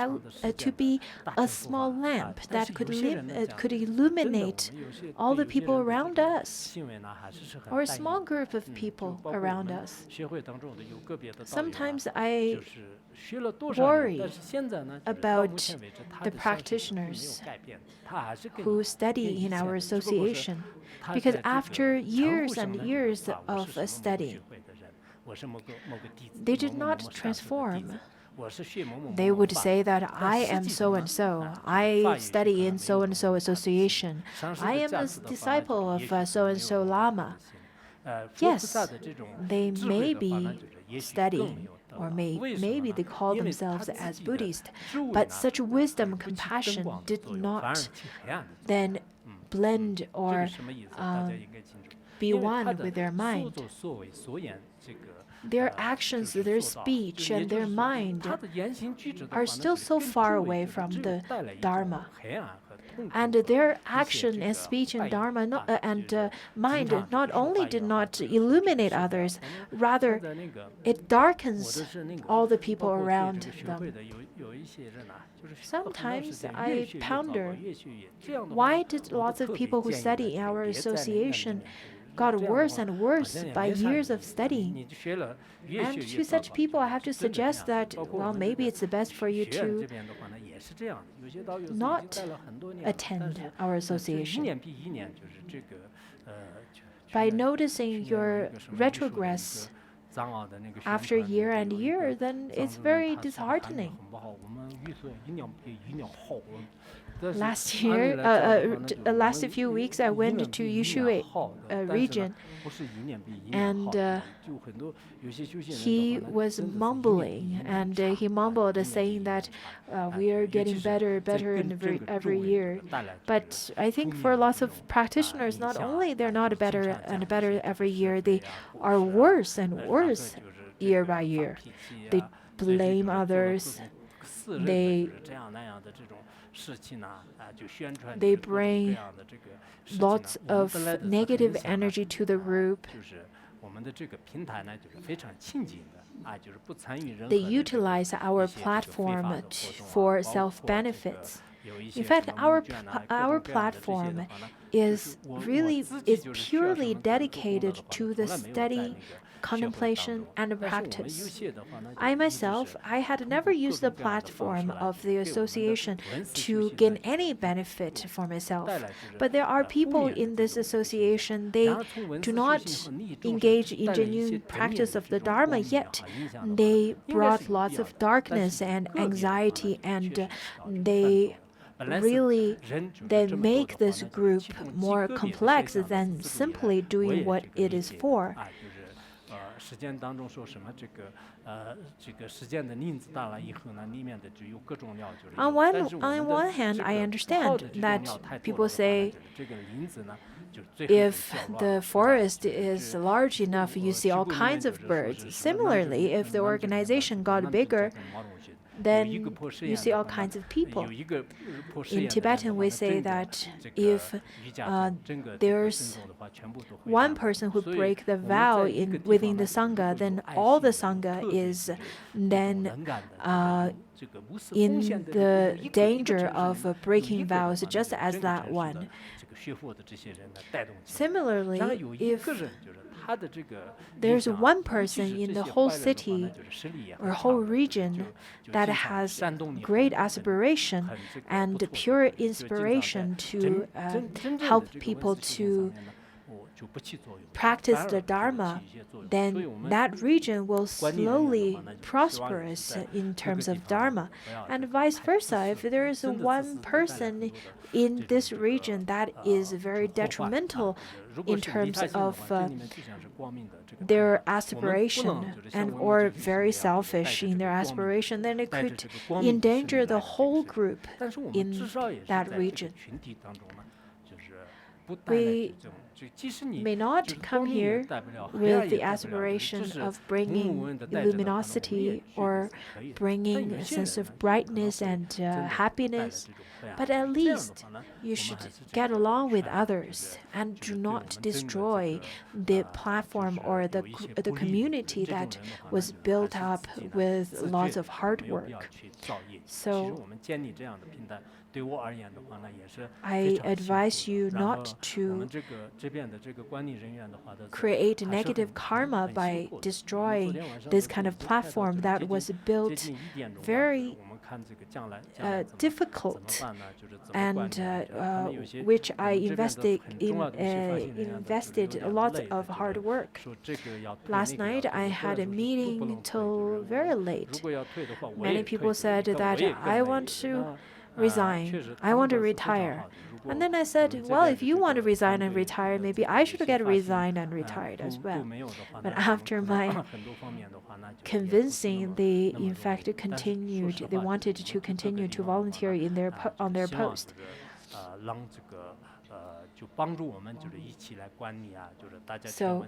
a small lamp that could illuminate all the people around us, or a small group of people around us? Sometimes I worry about the practitioners who study in our association, because after years and years of studying, they did not transform. They would say that I am so and so, I study in so and so association, I am a disciple of so and so Lama. Yes, they may be studying, or maybe they call themselves as Buddhist, but such wisdom, compassion did not then blend or be one with their mind. Their actions, their speech, and their mind are still so far away from the Dharma. And their action and speech and Dharma and mind not only did not illuminate others, rather it darkens all the people around them. Sometimes I ponder, why did lots of people who study in our association got worse and worse by years of studying? And to such people, I have to suggest that, well, maybe it's the best for you to not attend our association. By noticing your retrogress after year and year, then it's very disheartening. Last few weeks, I went to Yushui region, and he was mumbling, and he mumbled saying that we are getting better every year. But I think for lots of practitioners, not only they're not better and better every year, they are worse and worse year by year. They blame others. They bring lots of negative energy to the group. They utilize our platform for self-benefits. In fact, our platform is purely dedicated to the study, contemplation, and practice. I myself, I had never used the platform of the association to gain any benefit for myself. But there are people in this association, they do not engage in genuine practice of the Dharma, yet they brought lots of darkness and anxiety, and they really then make this group more complex than simply doing what it is for. On one hand, I understand that people say if the forest is large enough, you see all kinds of birds. Similarly, if the organization got bigger, then you see all kinds of people. In Tibetan, we say that if there's one person who breaks the vow within the Sangha, then all the Sangha is then in the danger of breaking vows, just as that one. Similarly, if there's one person in the whole city or whole region that has great aspiration and pure inspiration to help people to practice the Dharma, then that region will slowly prosperous in terms of Dharma. And vice versa, if there is one person in this region that is very detrimental in terms of their aspiration and or very selfish in their aspiration, then it could endanger the whole group in that region. We may not come here with the aspiration of bringing luminosity or bringing a sense of brightness and happiness, but at least you should get along with others and do not destroy the platform or the community that was built up with lots of hard work. So I advise you not to create negative karma by destroying this kind of platform that was built very difficult and which I invested a lot of hard work. Last night I had a meeting till very late. Many people said that I want to resign. I want to retire. And then I said, well, if you want to resign and retire, maybe I should get resigned and retired as well. But after my convincing, they in fact continued. They wanted to continue to volunteer on their post. So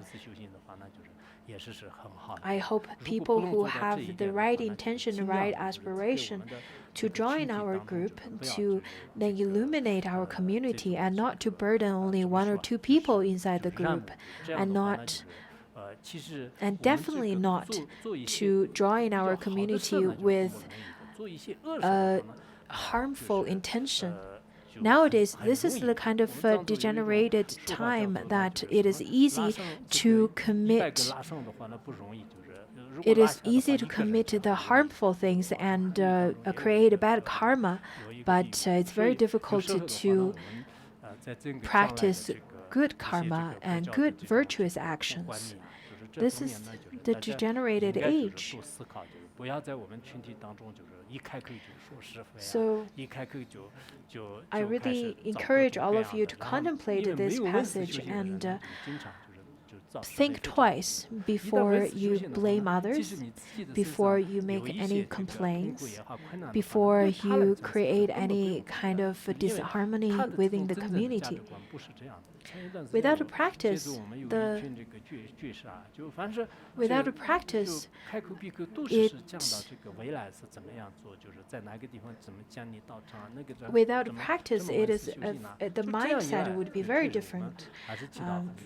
I hope people who have the right intention, the right aspiration to join our group, to then illuminate our community and not to burden only one or two people inside the group, and definitely not to join our community with a harmful intention. Nowadays, this is the kind of degenerated time that it is easy to commit. It is easy to commit the harmful things and create bad karma, but it's very difficult to practice good karma and good virtuous actions. This is the degenerated age. So I really encourage all of you to contemplate this passage and think twice before you blame others, before you make any complaints, before you create any kind of disharmony within the community. Without a practice, it is the mindset would be very different.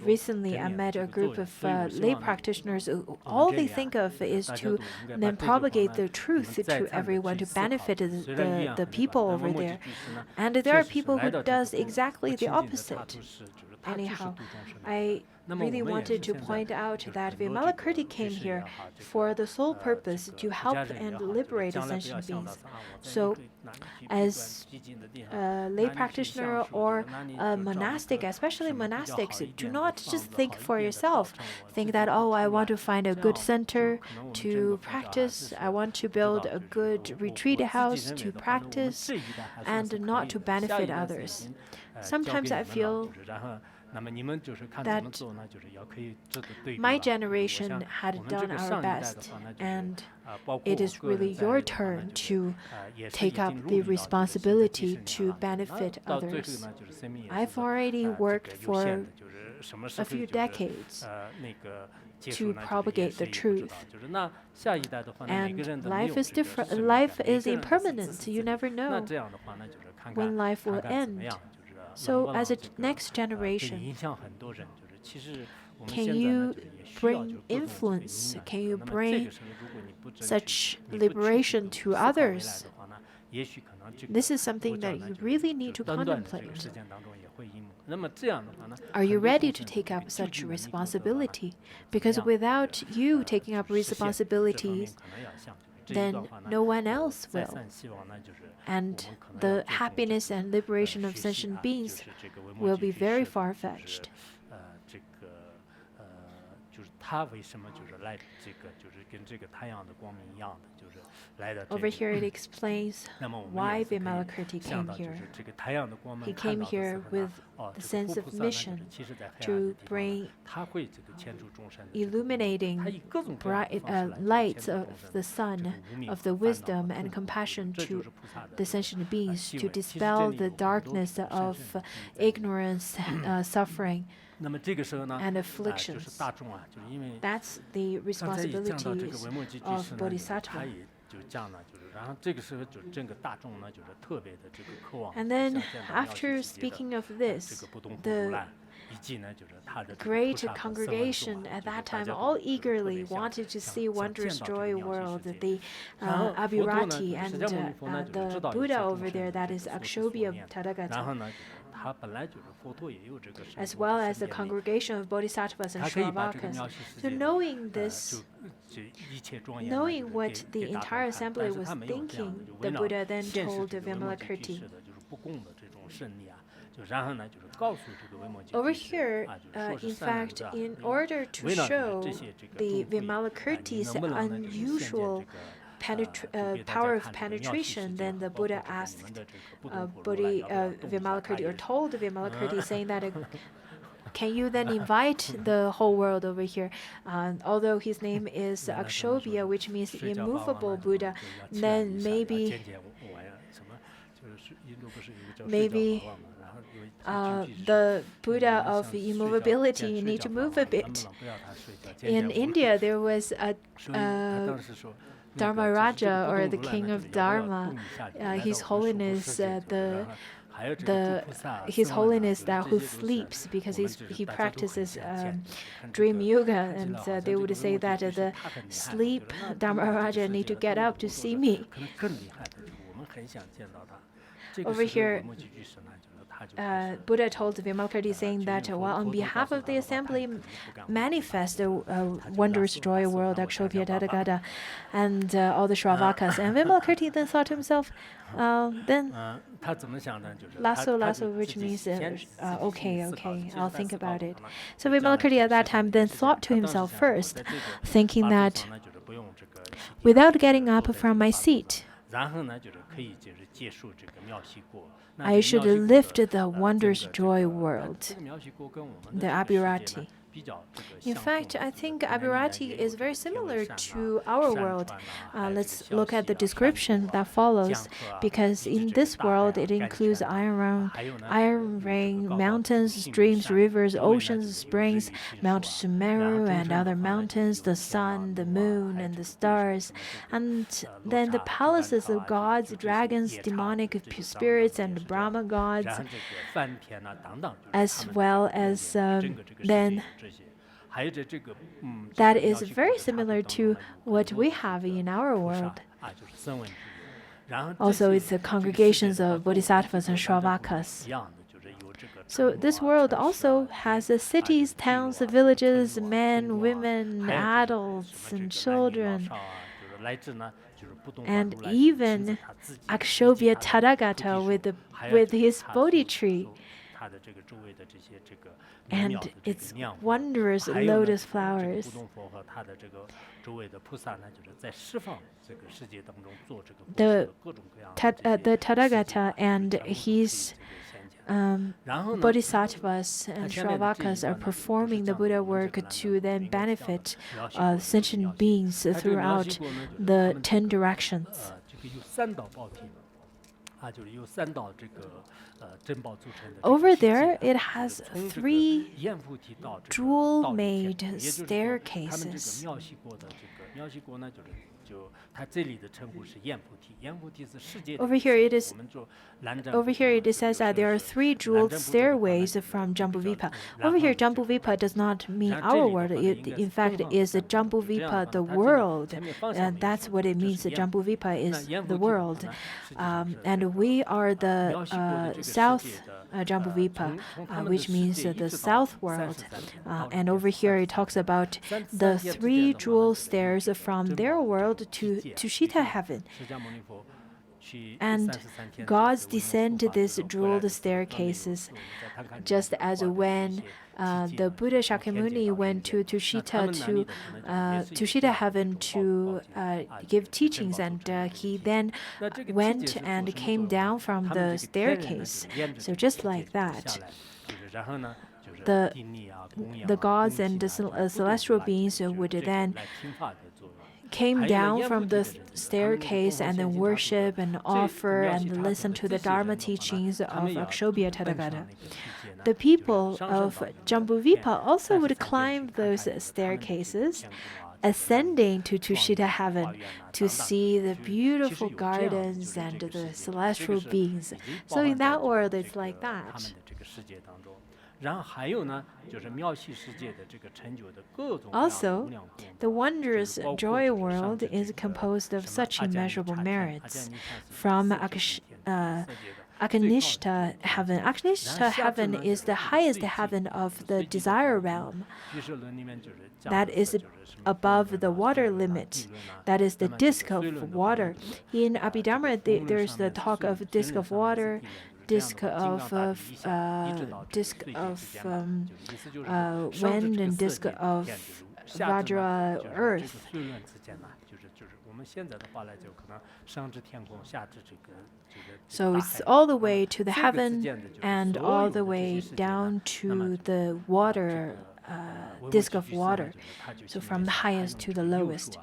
Recently, I met a group of lay practitioners. All they think of is to then propagate the truth to everyone to benefit the people over there, and there are people who does exactly the opposite. Anyhow, I really wanted to point out that Vimalakirti came here for the sole purpose to help and liberate sentient beings. So, as a lay practitioner or a monastic, especially monastics, do not just think for yourself. Think that, oh, I want to find a good center to practice. I want to build a good retreat house to practice and not to benefit others. Sometimes I feel that my generation had done our best, and it is really your turn to take up the responsibility to benefit others. I've already worked for a few decades to propagate the truth. And life is different. Life is impermanent. You never know when life will end. So, as a next generation, can you bring influence? Can you bring such liberation to others? This is something that you really need to 短短的这个 contemplate. 时间当中也会一幕。那么这样的话呢， Are you 很多 ready 众 to 生 take 这 up 个 such 具体能力不得的话呢， responsibility? 怎么 Because 样 without you 呃 taking up 实现这方面 responsibilities, 可能要像这一 then 段话呢， no one else 再 will. 三希望呢，就是 And 我们可能要 the 注重这 happiness 个 and liberation of 学习 sentient 啊， beings 就是这个维摩 will 诘 be 居 very 士 far-fetched. 这个就是他为什么就是来这个就是跟这个太阳的光明一样的，就是来的这 Over 个 here it explains 那么我们 why 也是可以 Vimalakirti 想 came 到就 here. 是这个太阳的光明 He 看 came 到的时 here 候呢， with 哦， the 这个 sense 活 of 菩萨呢，就 mission 是其实在黑暗 to 的地方呢， bring 他会这个牵出众生的这个光明，他 illuminating 以各种各样的 bright 方式来这个牵 lights 出 of 众生 the 这 sun, 个无明 of 和 the 烦恼 wisdom 和 and 痛苦， compassion 这就 to 是菩萨的 the 这个 sentient beings 行 to 为。其实这 dispel 里 the 有很多 darkness 这个 of 深深的意义在里面。 ignorance, suffering, 那么这个时候呢， and 就是 afflictions. 大众啊，就是因为 That's the 刚才也讲到这个 responsibilities 维摩诘居 of 士呢，就是他 Bodhisattva. 也就讲了，就是然后这个时候就整个大众呢，就是特别的这个渴望， And 想 then 见到妙 after 心世界的 speaking of 这 this, 个不动如 the 来，以及呢就是他的这个菩 great 萨和僧闻众 congregation 啊， at 就是 that 大 time 家 all 都就是特 eagerly 别想 wanted to 想 see 想 wondrous 见到这个 joy 妙心 world. 世界。 The 然后佛陀呢， Abhirati 就是 and 释迦牟尼佛呢，就是知 the 道有些 Buddha 众 over 生 there, 的 that 这 is 个所思所 Akshobhya 念，然后 Tathagata, 呢，就是他本来就是佛陀也有这个神 as 佛 well 的 as the 身边力， congregation of bodhisattvas and 他可以把这个 Shravakas. 妙心世 So 界 knowing 就 this, 这一切庄严呢，就 knowing 是 what 给 the 大众 entire 看， assembly 但是 was 他没有这样 thinking, 的，就 the 为了 Buddha then 显示 told 这个维摩诘居 Vimalakirti. 士的就是不共的这种胜利啊，就然后呢，就是告诉这个维摩诘 Over 居士 here, 啊，就是说是 in 善良 fact, 的啊， in 因为 order to 为了 show 这些这个 the 众会，你 Vimalakirti's 能不能呢，就是显见 unusual 这个。就给大 power 家 of 看这个妙心世 penetration, 界 then the 包括 Buddha 这个你们 asked 的这个不动佛如来 Bodhi 要不要动一下，他 Vimalakirti, 也 or 是 told Vimalakirti, saying that can you then invite the whole world over here? Although his name is Akshobhya, which means 释迦法王 immovable 呢，就 Buddha, 就要亲爱 then 一下，要 maybe 见见我呀，什么就是印度不是有个叫释 maybe 迦法王嘛，然后有一句句是 the 说 Buddha 你 of 想睡觉 immovability, 见 you 释 need 迦 to 法 move 王 a 能不 bit. 能不要他睡觉，见 In 见我？ India, there was a 所以他当时说。 Dharmaraja, or the king of Dharma, His Holiness, His Holiness that who sleeps because he practices dream yoga, and they would say that the sleep Dharmaraja need to get up to see me. Over here, Buddha told Vimalakirti, saying that, well, on behalf of the assembly, manifest the wondrous joy world, Akshobhya Tathagata, and all the Shravakas. And Vimalakirti then thought to himself, then lasso, which means okay, I'll think about it. So Vimalakirti at that time then thought to himself first, thinking that without getting up from my seat, I should lift the wondrous joy world, the Abhirati. In fact, I think Abhirati is very similar to our world. Let's look at the description that follows, because in this world it includes iron rain, mountains, streams, rivers, oceans, springs, Mount Sumeru and other mountains, the sun, the moon, and the stars, and then the palaces of gods, dragons, demonic spirits, and Brahma gods, as well as then that is very similar to what we have in our world. Also, it's the congregations of bodhisattvas and Shravakas. So this world also has cities, towns, villages, men, women, adults, and children, and even Akshobhya Tathagata with his Bodhi tree and its wondrous lotus flowers. The Tathagata and his bodhisattvas and Shravakas are performing the Buddha work to then benefit sentient beings throughout the 10 directions. Over there, it has 3 jewel-made staircases. Over here it is. Over here it says that there are 3 jeweled stairways from Jambudvipa. Over here, Jambudvipa does not mean our world. In fact, is Jambudvipa the world, and that's what it means. Jambudvipa is the world, and we are the south Jambudvipa, which means the south world. And over here it talks about the 3 jewel stairs from their world to Tushita heaven. And gods descend to these jeweled staircases, just as when the Buddha Shakyamuni went to Tushita heaven to give teachings, and he then went and came down from the staircase. So just like that, the gods and the celestial beings would then came down from the staircase and then worship and offer and listen to the Dharma teachings of Akshobhya Tathagata. The people of Jambudvipa also would climb those staircases, ascending to Tushita heaven to see the beautiful gardens and the celestial beings. So in that world, it's like that. Also, the wondrous joy world is composed of such immeasurable merits. From Akanishta heaven. Akanishta heaven is the highest heaven of the desire realm. That is above the water limit. That is the disk of water. In Abhidharma, there's the talk of disk of water, disk of wind, and disk of Vajra earth. So it's all the way to the heaven and all the way down to the water, disk of water. So from the highest to the lowest.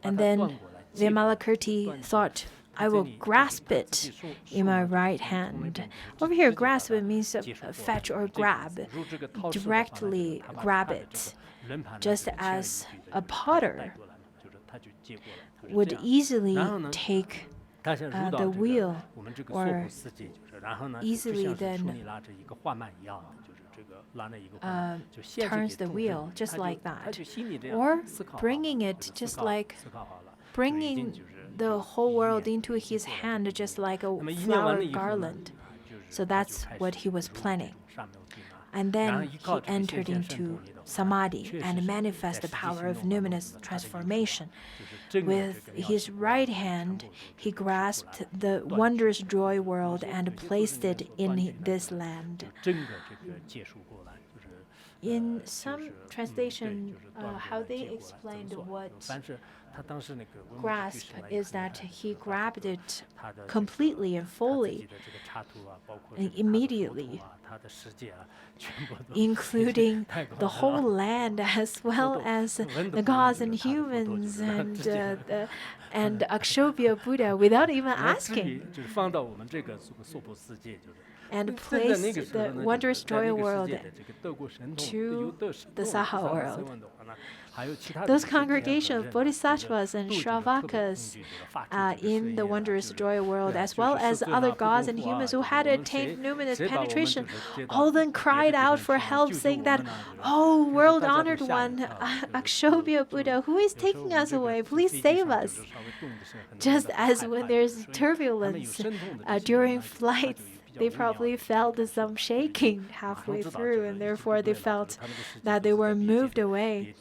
And then Vimalakirti thought, I will grasp it in my right hand. Over here, grasp means fetch or grab. Directly grab it. Just as a potter would easily take the wheel or easily then turns the wheel, just like that. Or bringing it just like bringing the whole world into his hand, just like a flower garland. So that's what he was planning. And then he entered into samadhi and manifest the power of numinous transformation. With his right hand, he grasped the wondrous joy world and placed it in this land. In some translation, how they explained what grasp is that he grabbed it completely and fully and immediately, including the whole land as well as the gods and humans and Akshobhya Buddha without even asking. And placed the wondrous joy world to the Saha world. Those congregations of bodhisattvas and shravakas in the wondrous joy world, as well as other gods and humans who had attained numinous penetration, all then cried out for help, saying that, "Oh, world-honored one, Akshobhya Buddha, who is taking us away? Please save us." Just as when there's turbulence during flights, they probably felt some shaking halfway through, and therefore they felt that they were moved away.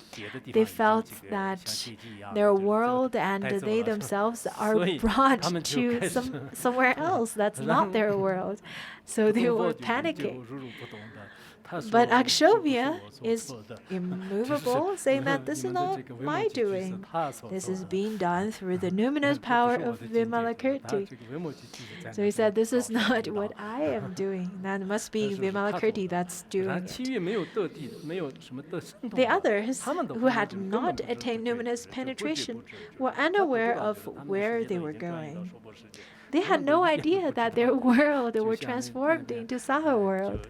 They felt that their world and they themselves are brought to somewhere else that's not their world. So they were panicking. But Akshobhya is immovable, saying that this is not my doing. This is being done through the numinous power of Vimalakirti. So he said, this is not what I am doing. That must be Vimalakirti that's doing it. The others, who had not attained numinous penetration, were unaware of where they were going. They had no idea that their world were transformed into Saha world.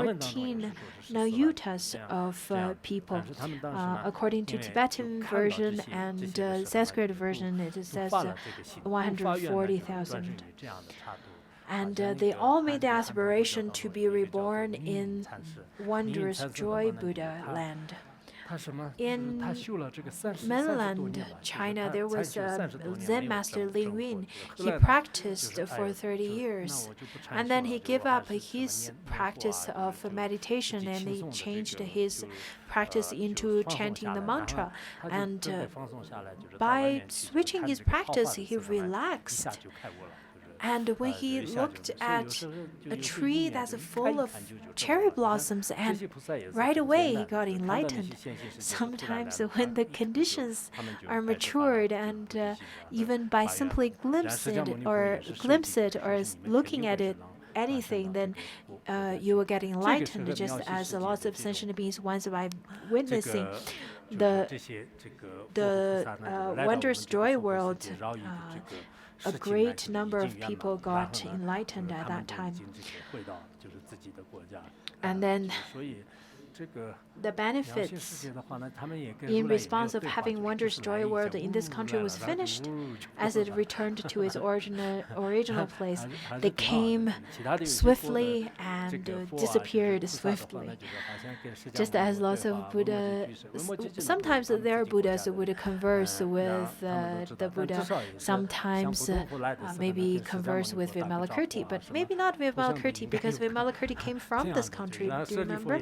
14 Nayutas of people. According to Tibetan version and Sanskrit version, it says 140,000. And they all made the aspiration to be reborn in wondrous joy Buddha land. In mainland China, there was a Zen master Li Yun. He practiced for 30 years, and then he gave up his practice of meditation and he changed his practice into chanting the mantra. And by switching his practice, he relaxed. And when he looked at a tree that's full of cherry blossoms, and right away he got enlightened. Sometimes when the conditions are matured, and even by simply glimpse it or looking at it, anything, then you will get enlightened, just as lots of sentient beings once by witnessing the wondrous joy world. A great number of people got enlightened at that time. And then the benefits in response of having wondrous joy world in this country was finished. As it returned to its original place, they came swiftly and disappeared swiftly. Just as lots of Buddha, sometimes their Buddhas would converse with the Buddha, sometimes maybe converse with Vimalakirti, but maybe not Vimalakirti, because Vimalakirti came from this country. Do you remember?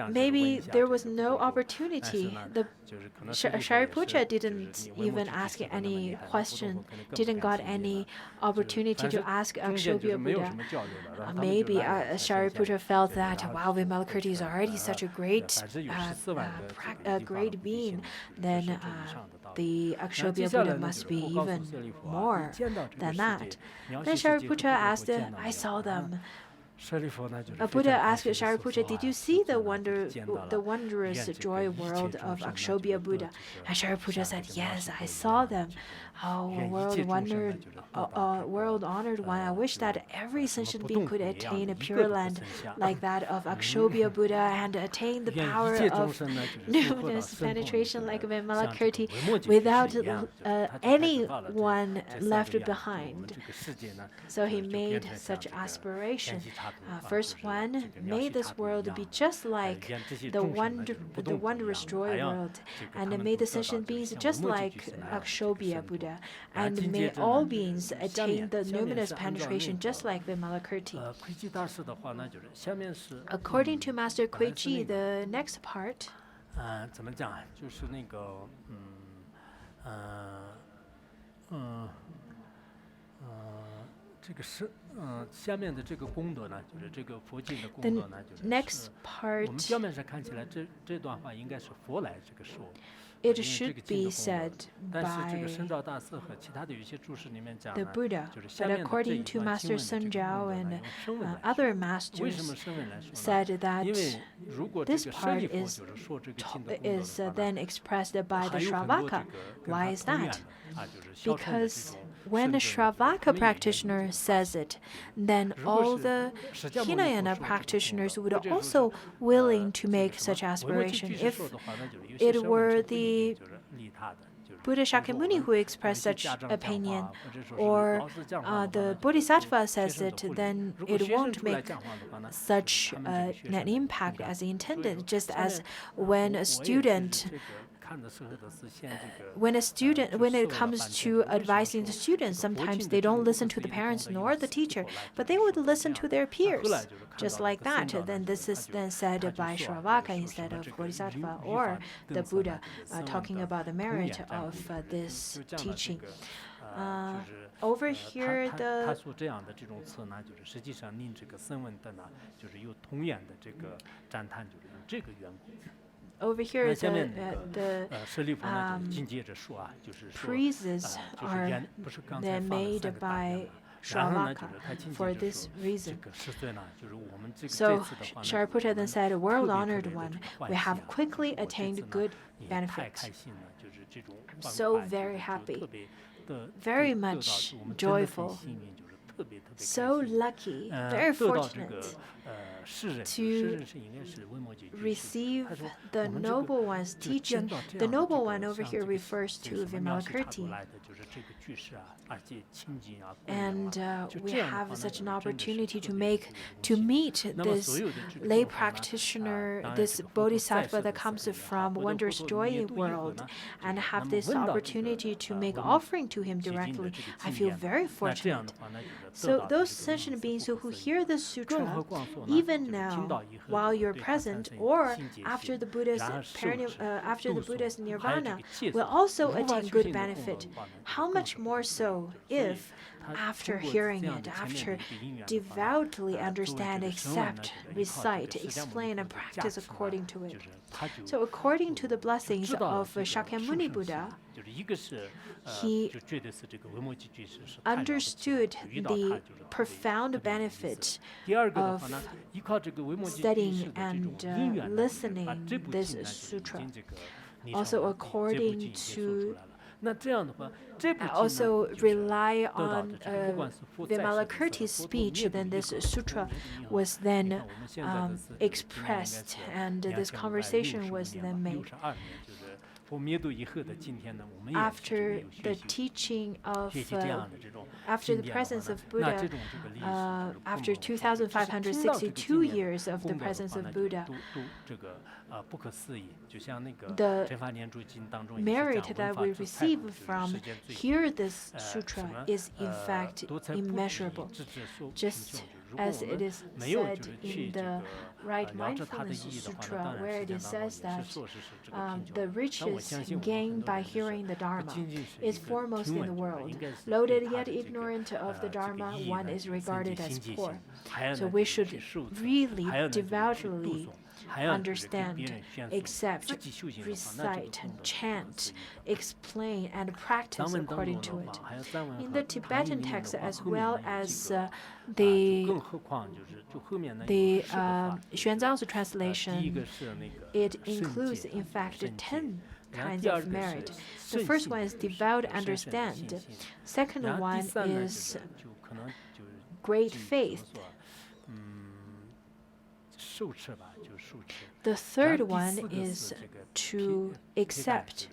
Maybe there was no opportunity. The Shariputra didn't even ask any question, didn't got any opportunity to ask Akshobhya Buddha. Maybe Shariputra felt that, wow, Vimalakirti is already such a great being, then the Akshobhya Buddha must be even more than that. Then Shariputra asked, I saw them. Buddha asked Shariputra, did you see the wondrous joy world of Akshobhya Buddha? And Shariputra said, yes, I saw them. Oh, world honored one, I wish that every sentient being could attain a pure land like that of Akshobhya Buddha and attain the power of numinous penetration like Vimalakirti without anyone left behind. So he made such aspiration. First one, may this world be just like the wondrous joy world, and may the sentient beings just like Akshobhya Buddha, and may all beings attain the numinous penetration just like Vimalakirti. According to Master Kuiji, the next part, the next part, it should be said by the Buddha, but according to Master Sun Zhao and other masters, said that this part is then expressed by the Shravaka. Why is that? Because when a Shravaka practitioner says it, then all the Hinayana practitioners would also willing to make such aspiration. If it were the Buddha Shakyamuni who expressed such opinion, or the Bodhisattva says it, then it won't make such an impact as intended. Just as when it comes to advising the students, sometimes they don't listen to the parents nor the teacher, but they would listen to their peers. Just like that, then this is then said by Shravaka instead of Bodhisattva or the Buddha, talking about the merit of this teaching. Over here, the priests are then made by Shravaka for this reason. So Shariputra then said, world honored one, we have quickly attained good benefits. I'm so very happy, very much joyful, so lucky, very fortunate. to receive the noble one's teaching. The noble one over here refers to Vimalakirti. And we have such an opportunity to meet this lay practitioner, this bodhisattva that comes from wondrous joy world, and have this opportunity to make offering to him directly. I feel very fortunate. So those sentient beings who hear the sutra, even now, while you're present, or after the Buddha's nirvana, will also attain good benefit. How much more so if, after hearing it, after devoutly understand, accept, recite, explain, and practice according to it. So according to the blessings of Shakyamuni Buddha, he understood the profound benefit of studying and listening this sutra. Also according to also rely on Vimalakirti's speech, then this sutra was then expressed, and this conversation was then made. After the teaching of, after the presence of Buddha, after 2,562 years of the presence of Buddha, the merit that we receive from hear this sutra is in fact immeasurable, just as it is said in the Right Mindfulness Sutra, where it says that the riches gained by hearing the Dharma is foremost in the world. Loaded yet ignorant of the Dharma, one is regarded as poor. So we should really devoutly understand, accept, recite, chant, explain, and practice according to it. In the Tibetan text, as well as the Xuanzang's translation, it includes, in fact, 10 kinds of merit. The first one is devout understand. Second one is great faith. The third one is to accept.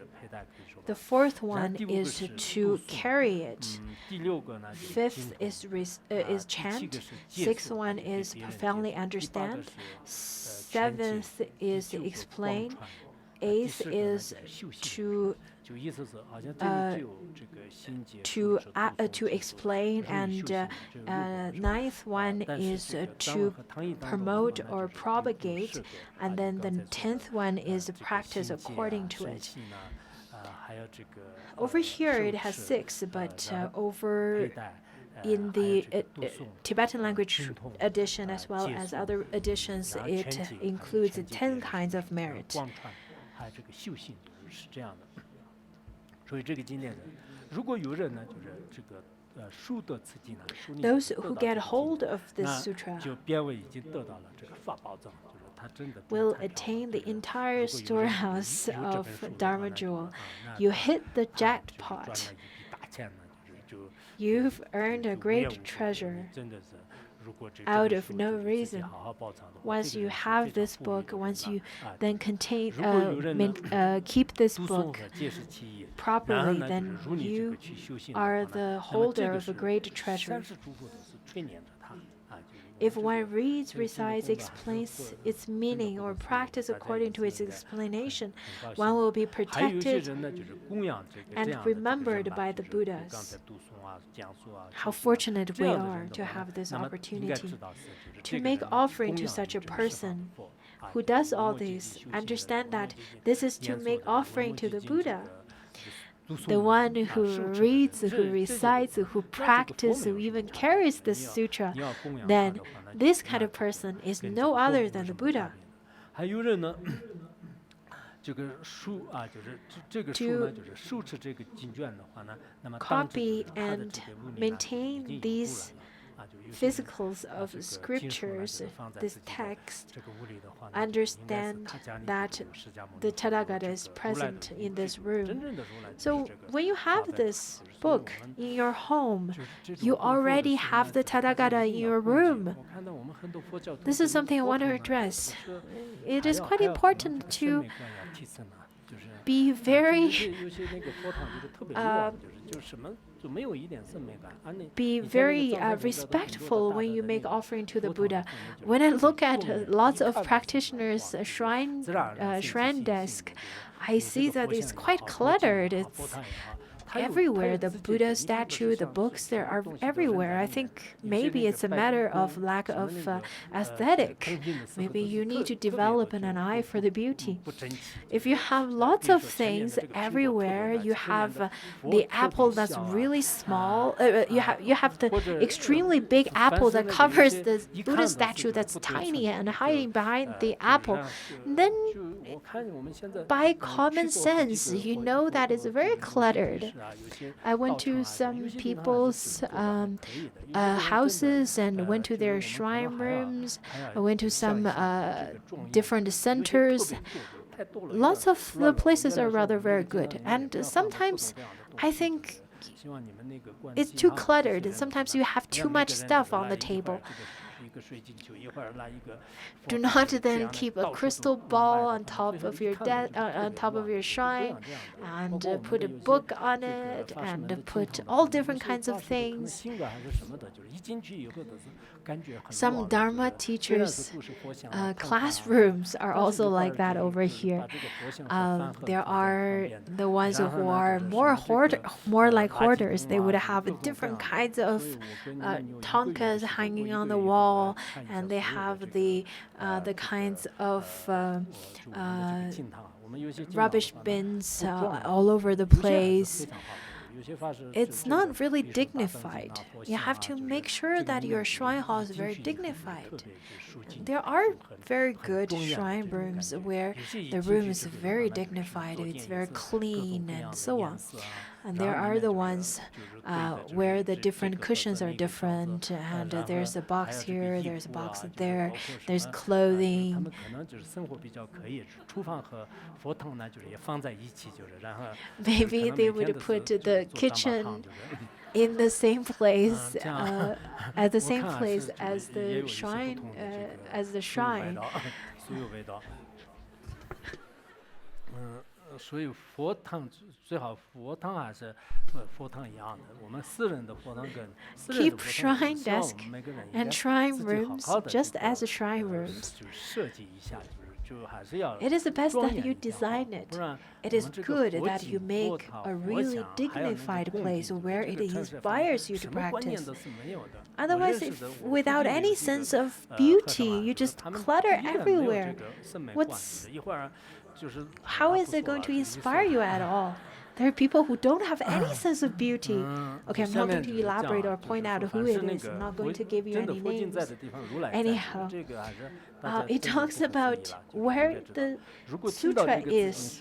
The fourth one is to carry it. Fifth is chant. Sixth one is profoundly understand. Seventh is explain. Eighth is to explain, and ninth one is to promote or propagate, and then the 10th one is practice according to it. Over here it has 6, but over in the Tibetan language edition, as well as other editions, it includes 10 kinds of merit. Those who get hold of this sutra will attain the entire storehouse of Dharma jewel. You hit the jackpot. You've earned a great treasure out of no reason. Once you have this book, once you then keep this book properly, then you are the holder of a great treasure. If one reads, recites, explains its meaning, or practice according to its explanation, one will be protected and remembered by the Buddhas. How fortunate we are to have this opportunity to make offering to such a person who does all this. Understand that this is to make offering to the Buddha. The one who reads, who recites, who practices, who even carries this sutra, then this kind of person is no other than the Buddha. To copy and maintain these physicals of scriptures, this text, understand that the Tathagata is present in this room. So when you have this book in your home, you already have the Tathagata in your room. This is something I want to address. It is quite important to be very respectful when you make offering to the Buddha. When I look at lots of practitioners' shrine desk, I see that it's quite cluttered. It's everywhere. The Buddha statue, the books, there are everywhere. I think maybe it's a matter of lack of aesthetic. Maybe you need to develop an eye for the beauty. If you have lots of things everywhere, you have the apple that's really small. You have the extremely big apple that covers the Buddha statue that's tiny and hiding behind the apple. Then, by common sense, you know that it's very cluttered. I went to some people's houses and went to their shrine rooms. I went to some different centers. Lots of the places are rather very good. And sometimes I think it's too cluttered. Sometimes you have too much stuff on the table. Do not then keep a crystal ball on top of your shrine, and put a book on it, and put all different kinds of things. Some Dharma teachers' classrooms are also like that over here. There are the ones who are more like hoarders. They would have different kinds of tonkas hanging on the wall, and they have the kinds of rubbish bins all over the place. It's not really dignified. You have to make sure that your shrine hall is very dignified. There are very good shrine rooms where the room is very dignified, it's very clean, and so on. And there are the ones where the different cushions are different, and there's a box here, there's a box there, there's clothing. Maybe they would put the kitchen in the same place, at the same place as the shrine, shrine. 所以佛堂最好，佛堂还是佛堂一样的。我们私人的佛堂跟私人的 Keep shrine desk and shrine rooms just as shrine rooms. 就设计一下，就还是要。 It is the best that you design it. It is good that you make a really dignified place where it inspires you to practice. Otherwise, if without any sense of beauty, you just clutter everywhere. How is it going to inspire you at all? There are people who don't have any sense of beauty. Okay, I'm not going to elaborate or point out who it is. I'm not going to give you any names. Anyhow, it talks about where the sutra is.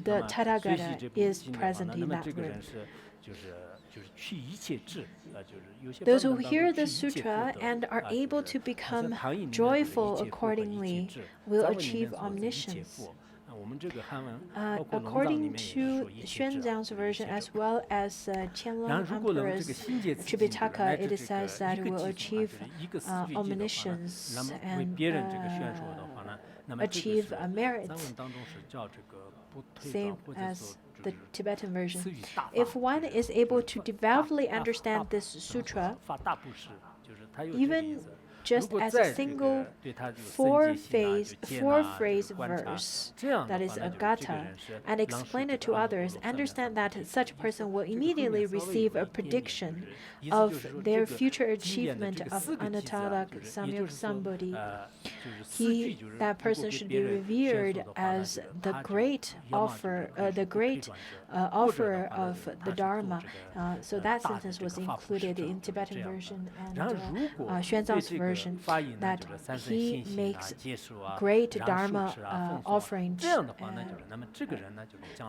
The Tathagata is present in that room. Those who hear the sutra and are able to become joyful accordingly will achieve omniscience. According to Xuanzang's version as well as Qianlong Emperor's Tripitaka, it says that it will achieve omniscience and achieve merit, same as the Tibetan version. If one is able to devoutly understand this sutra, even just as a single four-phrase verse, that is a gatha, and explain it to others, understand that such a person will immediately receive a prediction of their future achievement of Anattara Samyuk Sambodhi. That person should be revered as the great offerer of the Dharma. So that sentence was included in Tibetan version and Xuanzang's version. version, that he makes great Dharma offerings,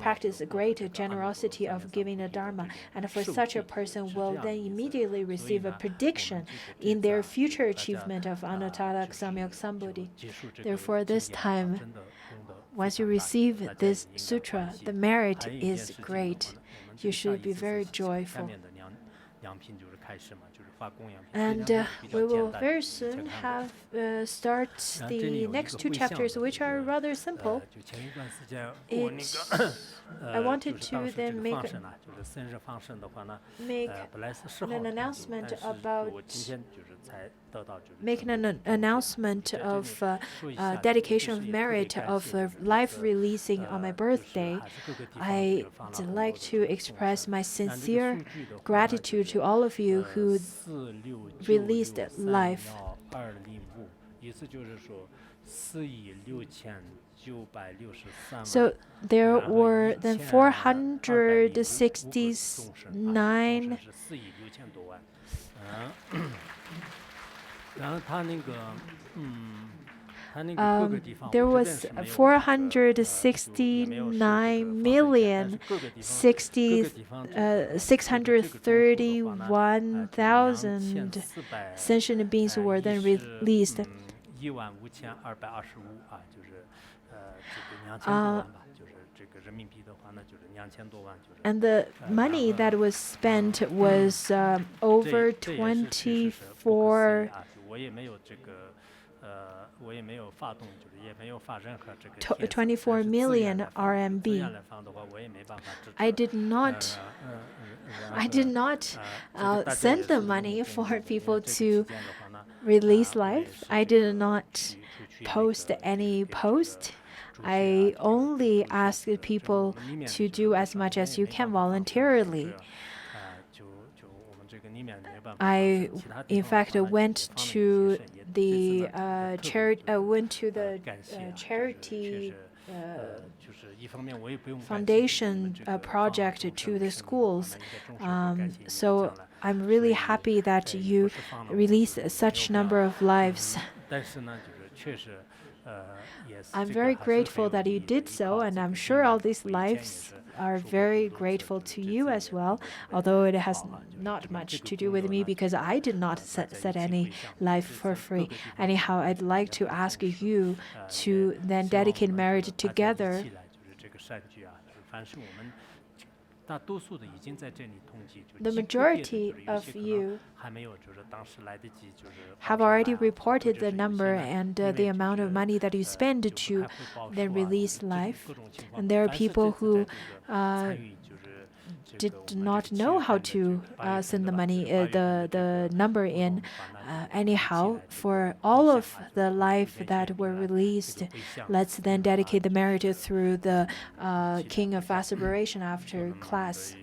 practice great generosity of giving the Dharma. And for such a person will then immediately receive a prediction in their future achievement of Anuttara Samyak Sambuddhi. Therefore, this time, once you receive this sutra, the merit is great. You should be very joyful. And we will very soon have start the next two chapters, which are rather simple. I wanted to then make an announcement of dedication of merit of life releasing on my birthday. I'd like to express my sincere gratitude to all of you who released life. So there were then 469. There was 469,631,000 sentient beings who were then released. And the money that was spent was over 24 million RMB. I did not send the money for people to release life. I did not post any post. I only asked people to do as much as you can voluntarily. I, in fact, went to the charity foundation project to the schools. So I'm really happy that you released such number of lives. I'm very grateful that you did so, and I'm sure all these lives are very grateful to you as well, although it has not much to do with me because I did not set any life for free. Anyhow, I'd like to ask you to then dedicate merit together. The majority of you have already reported the number and the amount of money that you spend to then release life. And there are people who did not know how to send the money, the number in. Anyhow, for all of the life that were released, let's then dedicate the merit through the King of Aspiration after class.